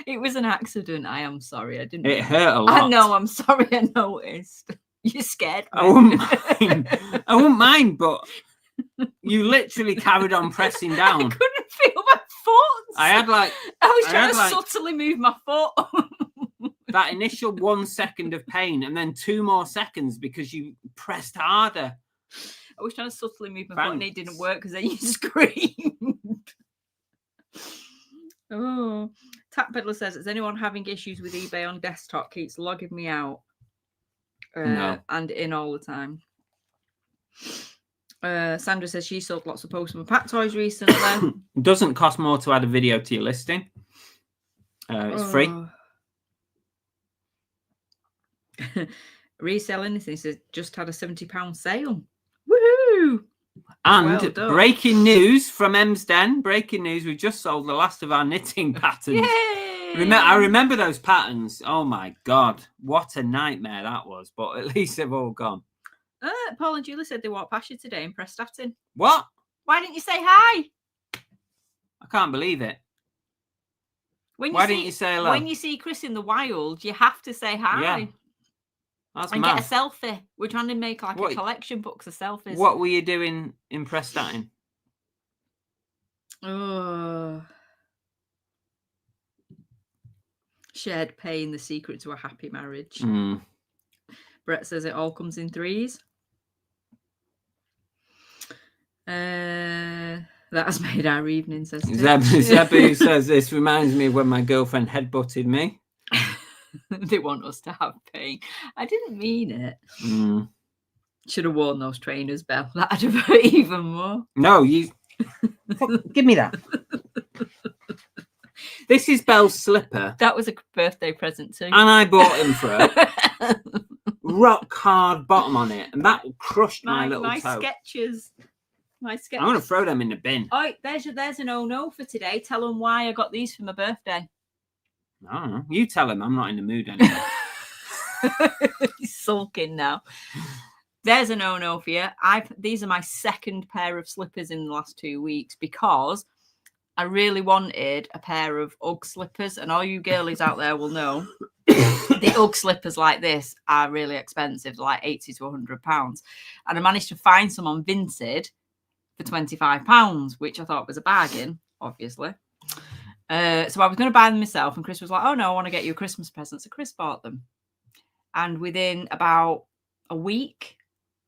It was an accident. I am sorry. I didn't. It hurt a lot. I know. I'm sorry. I noticed. You scared me. I wouldn't mind. I wouldn't mind, but you literally carried on pressing down. I couldn't feel my foot. I had like I was I trying had, to like- subtly move my foot. that initial 1 second of pain and then 2 more seconds because you pressed harder. I was trying to subtly move my foot and it Thanks. didn't work because then you screamed. Oh, Tap Peddler says, is anyone having issues with eBay on desktop? Keeps logging me out. No. And in all the time. Sandra says she sold lots of Postman Pat toys recently. It doesn't cost more to add a video to your listing. It's free. Reselling this says just had a £70 sale. Woohoo! And Well done. breaking news from Emsden. Breaking news, we just sold the last of our knitting patterns. Yay! I remember those patterns. Oh my God. What a nightmare that was. But at least they've all gone. Paul and Julie said they walked past you today in Prestatyn. What? Why didn't you say hi? I can't believe it. Why didn't you say hello? When you see Chris in the wild, you have to say hi. Yeah. That's and mad. get a selfie. We're trying to make like a collection box of selfies. What were you doing in Prestatyn? Oh. Shared pain, the secret to a happy marriage. Mm. Brett says it all comes in threes. That has made our evening, says Zebu says this reminds me of when my girlfriend headbutted me. They want us to have pain. I didn't mean it. Mm. Should have worn those trainers, Belle. That'd have hurt even more. No, you give me that. This is Belle's slipper. That was a birthday present too. And I bought him for her. Rock hard bottom on it. And that crushed my little toe. Sketches. My sketches. I'm going to throw them in the bin. Oh, there's a no for today. Tell them why I got these for my birthday. I don't know. You tell him I'm not in the mood anymore. He's sulking now. There's a no for you. These are my second pair of slippers in the last 2 weeks because I really wanted a pair of Ugg slippers, and all you girlies out there will know the Ugg slippers like this are really expensive, like £80 to £100. And I managed to find some on Vinted for £25, which I thought was a bargain, obviously. So I was going to buy them myself, and Chris was like, oh no, I want to get you a Christmas present. So Chris bought them. And within about a week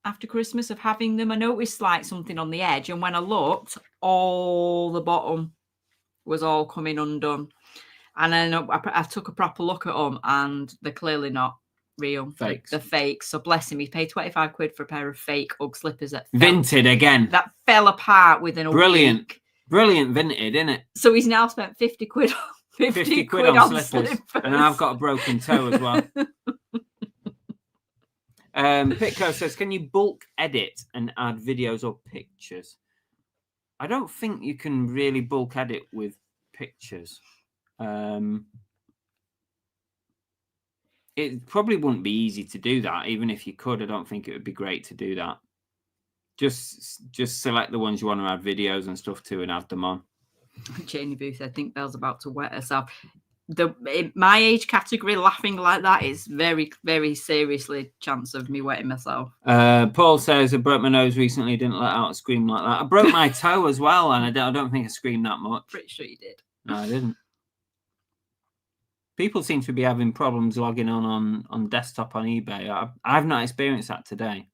after Christmas of having them, I noticed like something on the edge. And when I looked, all the bottom was all coming undone. And then I took a proper look at them, and they're clearly not real. Fakes. They're fakes. So bless him, he paid 25 quid for a pair of fake Ugg slippers Vinted again. That fell apart within a week. Brilliant Vinted, isn't it? So he's now spent 50 quid on 50 quid on slippers. And I've got a broken toe as well. Pitco says, can you bulk edit and add videos or pictures? I don't think you can really bulk edit with pictures. It probably wouldn't be easy to do that. Even if you could, I don't think it would be great to do that. Just select the ones you want to add videos and stuff to and add them on. Janie Booth, I think Belle's about to wet herself. In my age category, laughing like that is very, very seriously chance of me wetting myself. Paul says, I broke my nose recently, didn't let out a scream like that. I broke my toe as well, and I don't think I screamed that much. Pretty sure you did. No, I didn't. People seem to be having problems logging on desktop on eBay. I've not experienced that today.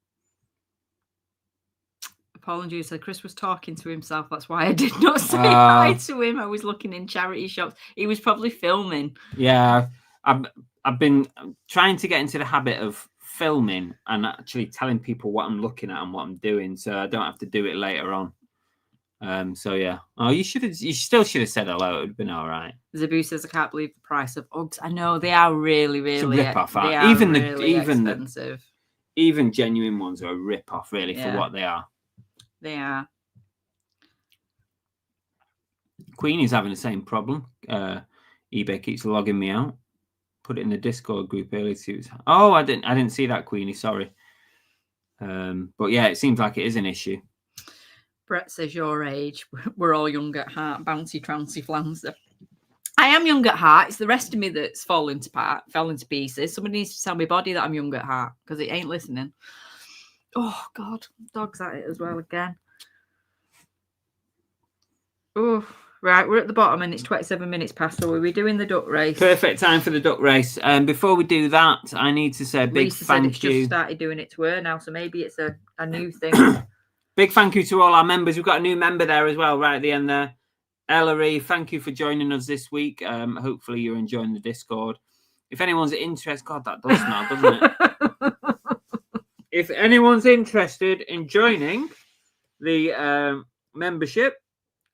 Paul and Julie said Chris was talking to himself. That's why I did not say hi to him. I was looking in charity shops. He was probably filming. Yeah, I've been trying to get into the habit of filming and actually telling people what I'm looking at and what I'm doing, so I don't have to do it later on. So yeah. Oh, you still should have said hello. It would have been all right. Zabu says, I can't believe the price of Uggs. I know they are really, really it's a rip-off. They are really expensive. Even genuine ones are a rip-off, really, for what they are. They are. Queenie's having the same problem. eBay keeps logging me out. Put it in the Discord group earlier. Oh, I didn't see that, Queenie. Sorry. But yeah, it seems like it is an issue. Brett says your age. We're all young at heart. Bouncy, trouncy, flounder. I am young at heart. It's the rest of me that's fell into pieces. Somebody needs to tell my body that I'm young at heart because it ain't listening. Oh, God. Dog's at it as well again. Oh, Right, we're at the bottom and it's 27 minutes past, so we'll be doing the duck race. Perfect time for the duck race. Before we do that, I need to say a big Lisa thank said it's you. just started doing it to her now, so maybe it's a new thing. Big thank you to all our members. We've got a new member there as well, right at the end there. Ellery, thank you for joining us this week. Hopefully you're enjoying the Discord. If anyone's interested, God, that does smell, doesn't it? If anyone's interested in joining the membership,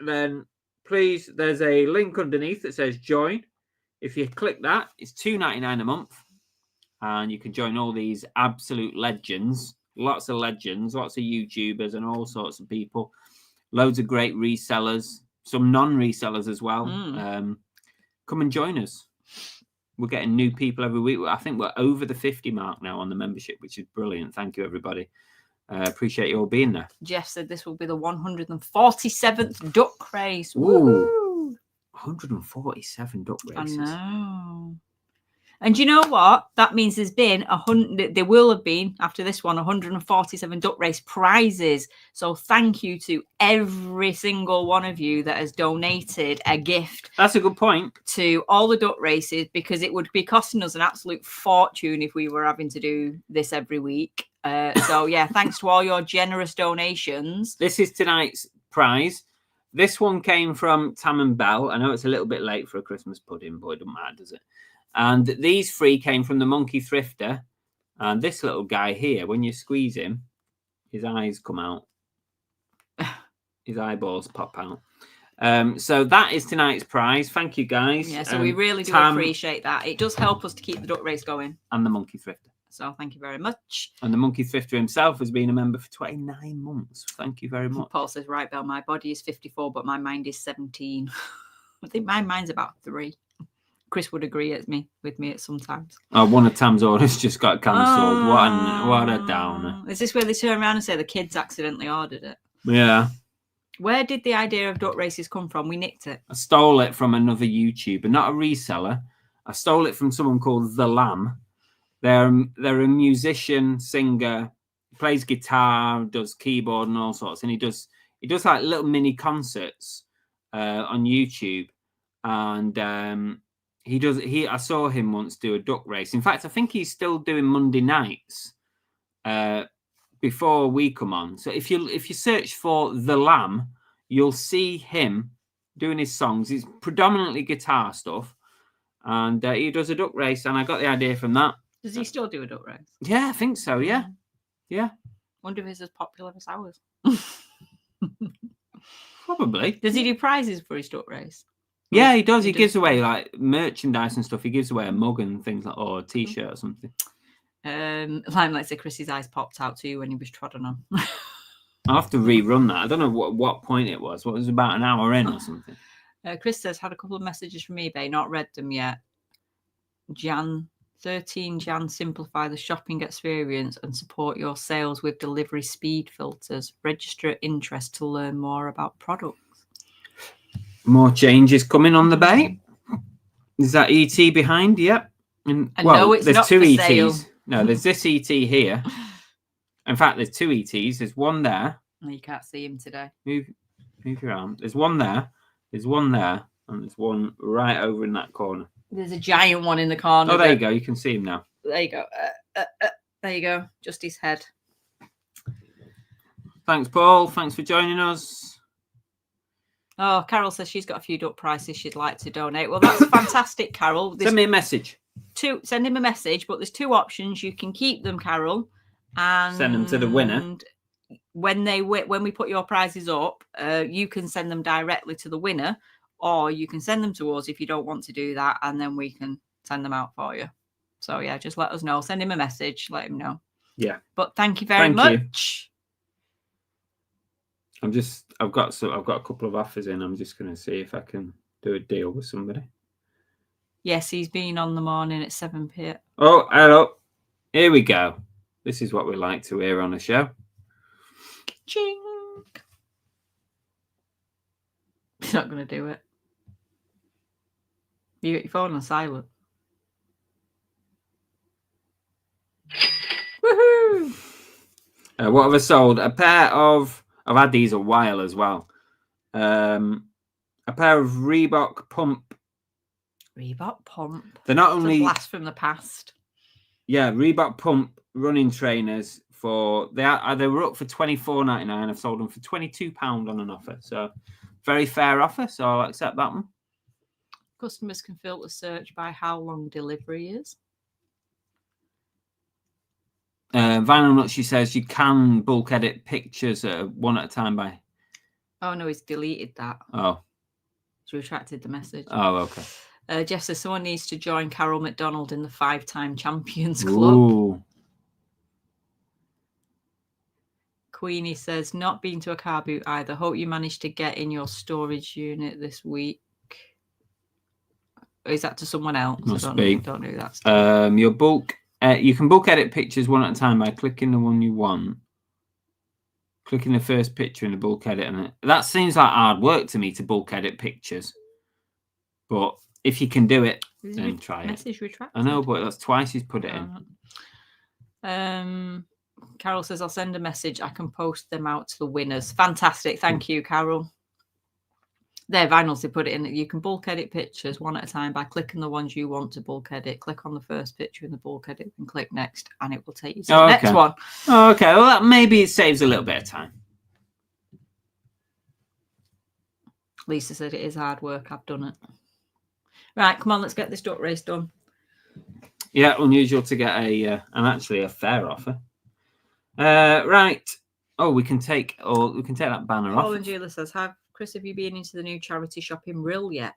then please, there's a link underneath that says join. If you click that, it's $2.99 a month. And you can join all these absolute legends. Lots of legends, lots of YouTubers and all sorts of people. Loads of great resellers, some non-resellers as well. Come and join us. We're getting new people every week. I think we're over the 50 mark now on the membership, which is brilliant. Thank you, everybody. Appreciate you all being there. Jeff said this will be the 147th duck race. Ooh, 147 duck races. I know. And you know what? That means there's been there will have been, after this one, 147 duck race prizes. So thank you to every single one of you that has donated a gift. That's a good point. To all the duck races, because it would be costing us an absolute fortune if we were having to do this every week. So yeah, thanks to all your generous donations. This is tonight's prize. This one came from Tam and Bell. I know it's a little bit late for a Christmas pudding, but it doesn't matter, does it? And these three came from the Monkey Thrifter. And this little guy here, when you squeeze him, his eyes come out. His eyeballs pop out. So that is tonight's prize. Thank you, guys. Yeah, so we really do appreciate that. It does help us to keep the duck race going. And the Monkey Thrifter. So thank you very much. And the Monkey Thrifter himself has been a member for 29 months. Thank you very much. Paul says, right, Belle, my body is 54, but my mind is 17. I think my mind's about 3. Chris would agree with me at sometimes. Oh, one of Tam's orders just got cancelled. What a downer. Is this where they turn around and say the kids accidentally ordered it? Yeah. Where did the idea of duck races come from? We nicked it. I stole it from another YouTuber, not a reseller. I stole it from someone called The Lamb. They're a musician, singer, plays guitar, does keyboard and all sorts, and he does like little mini concerts on YouTube. And I saw him once do a duck race. In fact, I think he's still doing Monday nights before we come on. So if you search for The Lamb, you'll see him doing his songs. It's predominantly guitar stuff, and he does a duck race. And I got the idea from that. Does he still do a duck race? Yeah, I think so. Yeah. Wonder if it's as popular as ours. Probably. Does he do prizes for his duck race? Yeah, he does. He gives away like merchandise and stuff. He gives away a mug and things like, or a T-shirt or something. Let's say Chris's eyes popped out to you when he was trotting on. I'll have to rerun that. I don't know what point it was. What was about an hour in or something? Chris says, had a couple of messages from eBay, not read them yet. 13 Jan, simplify the shopping experience and support your sales with delivery speed filters. Register interest to learn more about products. More changes coming on the bay. Is that ET behind? Yep. And no, it's there's not 2 for ETs. sale. No, there's this ET here. In fact, there's 2 ETs. There's one there. No, you can't see him today. Move your arm. There's one there. There's one there. And there's one right over in that corner. There's a giant one in the corner. Oh, there you go. You can see him now. There you go. There you go. Just his head. Thanks, Paul. Thanks for joining us. Oh, Carol says she's got a few duck prices she'd like to donate. Well, that's fantastic, Carol. Send me a message. Send him a message, but there's 2 options. You can keep them, Carol, and send them to the winner. When we put your prizes up, you can send them directly to the winner, or you can send them to us if you don't want to do that, and then we can send them out for you. So yeah, just let us know. Send him a message. Let him know. Yeah. But thank you very much. I've got a couple of offers in. I'm just going to see if I can do a deal with somebody. Yes, he's been on the morning at 7 p.m. Oh, hello. Here we go. This is what we like to hear on a show. Ching. He's not going to do it. You got your phone on silent. Woohoo! What have I sold? A pair of... I've had these a while as well. A a pair of Reebok pump. Reebok pump. They're not It's a only blast from the past. Reebok pump running trainers for they were up for $24.99. I've sold them for £22 on an offer. So very fair offer. So I'll accept that one. Customers can filter search by how long delivery is. Vinyl Nut, she says you can bulk edit pictures one at a time by. Oh no, he's deleted that. Oh. He's retracted the message. Oh, okay. Jeff says someone needs to join Carol McDonald in the 5-time Champions Club. Ooh. Queenie says, not been to a car boot either. Hope you managed to get in your storage unit this week. Or is that to someone else? Must be. Don't know who that's. Your bulk. You can bulk edit pictures one at a time by clicking the one you want. Clicking the first picture in the bulk edit. And that seems like hard work to me to bulk edit pictures. But if you can do it, then try it. Message retracted. I know, but that's twice he's put it in. Carol says, I'll send a message. I can post them out to the winners. Fantastic. Thank you, Carol. There, Vinyls, they put it in. You can bulk edit pictures one at a time by clicking the ones you want to bulk edit. Click on the first picture in the bulk edit and click next, and it will take you to the next one. Oh, okay. Well, maybe it saves a little bit of time. Lisa said it is hard work. I've done it. Right, come on, let's get this duck race done. Yeah, unusual to get and actually a fair offer. Right. Oh, we can take that banner off. Paul and Julia says, Chris, have you been into the new charity shop in Rill yet?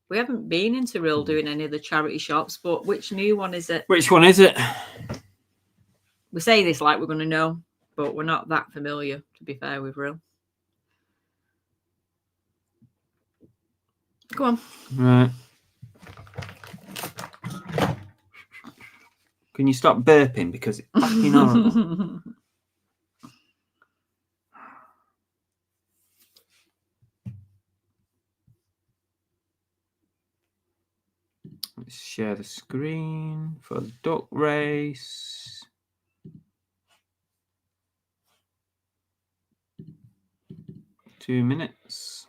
We haven't been into Rill doing any of the charity shops, but which new one is it? Which one is it? We say this like we're going to know, but we're not that familiar, to be fair, with Rill. Go on. Right. Can you stop burping because it's fucking horrible? Let's share the screen for the duck race. Two minutes.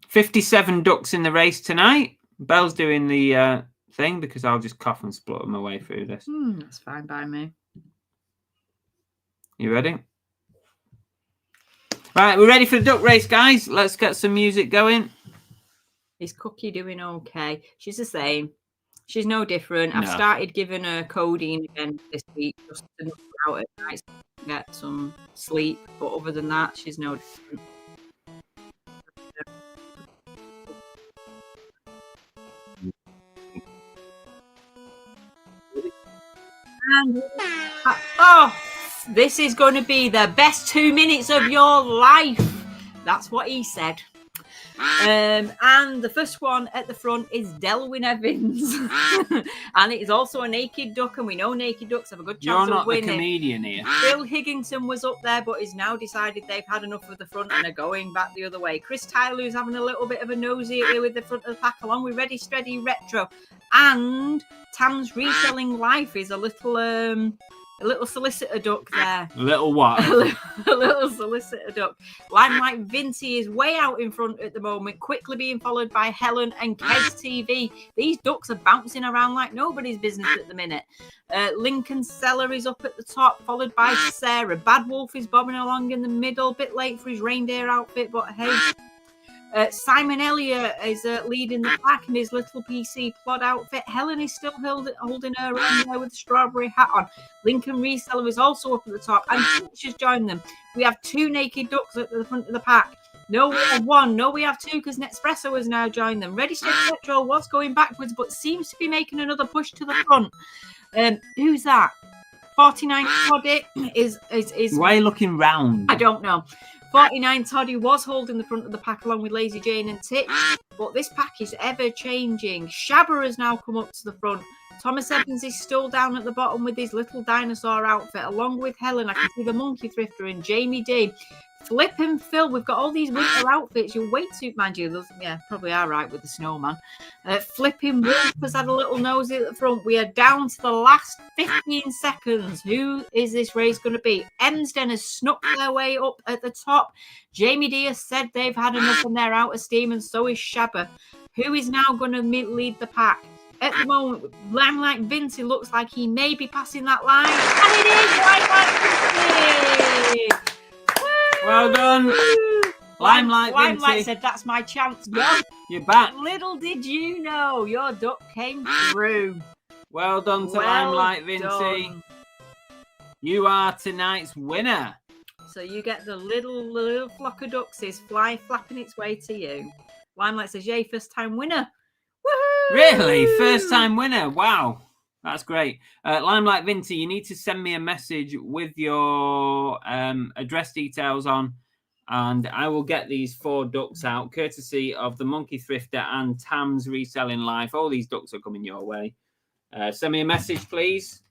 57 ducks in the race tonight. Belle's doing the thing because I'll just cough and splutter my way through this. That's fine by me. You ready? Right, we're ready for the duck race, guys. Let's get some music going. Is Cookie doing okay? She's the same. She's no different. No. I've started giving her codeine again this week just to knock her out at night so she can get some sleep. But other than that, she's no different. And, this is going to be the best 2 minutes of your life. That's what he said. And the first one at the front is Delwyn Evans. And it is also a naked duck, and we know naked ducks have a good chance of winning. You're not the comedian here. Bill Higginson was up there, but has now decided they've had enough of the front and are going back the other way. Chris Tyler, who's having a little bit of a nosy here with the front of the pack, along with Ready Steady Retro. And Tam's Reselling Life is a little solicitor duck there. A little what? A little solicitor duck. Limelight Vinty is way out in front at the moment, quickly being followed by Helen and Kez TV. These ducks are bouncing around like nobody's business at the minute. Lincoln Seller is up at the top, followed by Sarah. Bad Wolf is bobbing along in the middle, bit late for his reindeer outfit, but hey. Simon Elliott is leading the pack in his little PC plod outfit. Helen is still holding her own there with the strawberry hat on. Lincoln Reseller is also up at the top, and Finch has joined them. We have two naked ducks at the front of the pack. No, we have one. No, we have two because Nespresso has now joined them. Ready Steady Retro was going backwards, but seems to be making another push to the front. Who's that? 49 Toddy is. Why are you looking round? I don't know. 49 Toddy was holding the front of the pack along with Lazy Jane and Titch, but this pack is ever changing. Shabba has now come up to the front. Thomas Evans is still down at the bottom with his little dinosaur outfit, along with Helen. I can see the monkey thrifter and Jamie D. Flip and Phil, we've got all these winter outfits. You'll wait to, mind you, those, yeah, probably are right with the snowman. Flipping Wolf has had a little nosy at the front. We are down to the last 15 seconds. Who is this race going to be? Emsden has snuck their way up at the top. Jamie D has said they've had enough and they're out of steam, and so is Shabba. Who is now going to lead the pack? At the moment, Limelight Vinty looks like he may be passing that line. And it is Limelight Vinty! Well done. Limelight Limelight said, that's my chance. You're back. Little did you know, your duck came through. Well done to Limelight Vinty. You are tonight's winner. So you get the little flock of ducksies flapping its way to you. Limelight says, yay, first time winner. Woohoo! Really? First time winner? Wow. That's great. Limelight Vinty, you need to send me a message with your address details on, and I will get these 4 ducks out, courtesy of the Monkey Thrifter and Tam's Reselling Life. All these ducks are coming your way. Send me a message, please.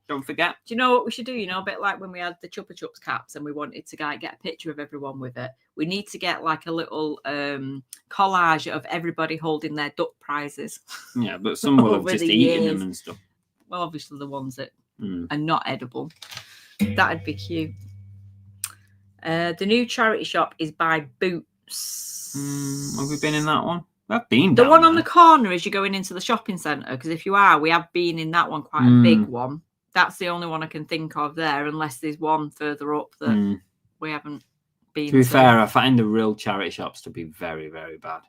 Don't forget. Do you know what we should do? You know, a bit like when we had the Chupa Chups caps and we wanted to get a picture of everyone with it. We need to get like a little collage of everybody holding their duck prizes. Yeah, but some will have just eaten them and stuff. Well, obviously the ones that are not edible. That'd be cute. The new charity shop is by Boots. Have we been in that one? I've been. The one on the corner as you're going into the shopping centre, because if you are, we have been in that one, quite a big one. That's the only one I can think of there, unless there's one further up that we haven't been to. To be fair, I find the real charity shops to be very, very bad.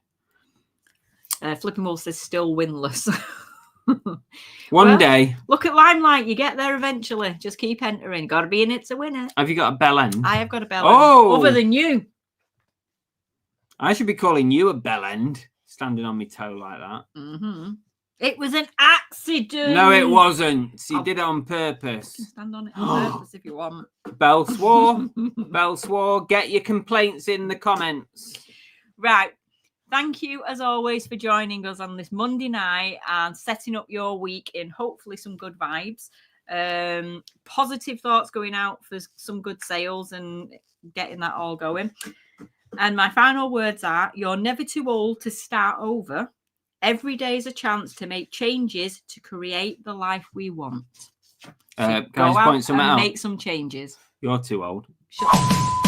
Flipping Wolf says still winless. One day. Look at Limelight. You get there eventually. Just keep entering. Got to be in it to win it. Have you got a bell end? I have got a bell end. Other than you. I should be calling you a bell end, standing on my toe like that. Mm-hmm. It was an accident. No, it wasn't. You did it on purpose. You can stand on it on purpose if you want. Bell swore. Bell swore. Get your complaints in the comments. Right. Thank you, as always, for joining us on this Monday night and setting up your week in hopefully some good vibes. Positive thoughts going out for some good sales and getting that all going. And my final words are, you're never too old to start over. Every day is a chance to make changes to create the life we want. So guys, point something out. Make some changes. You're too old. Shut up.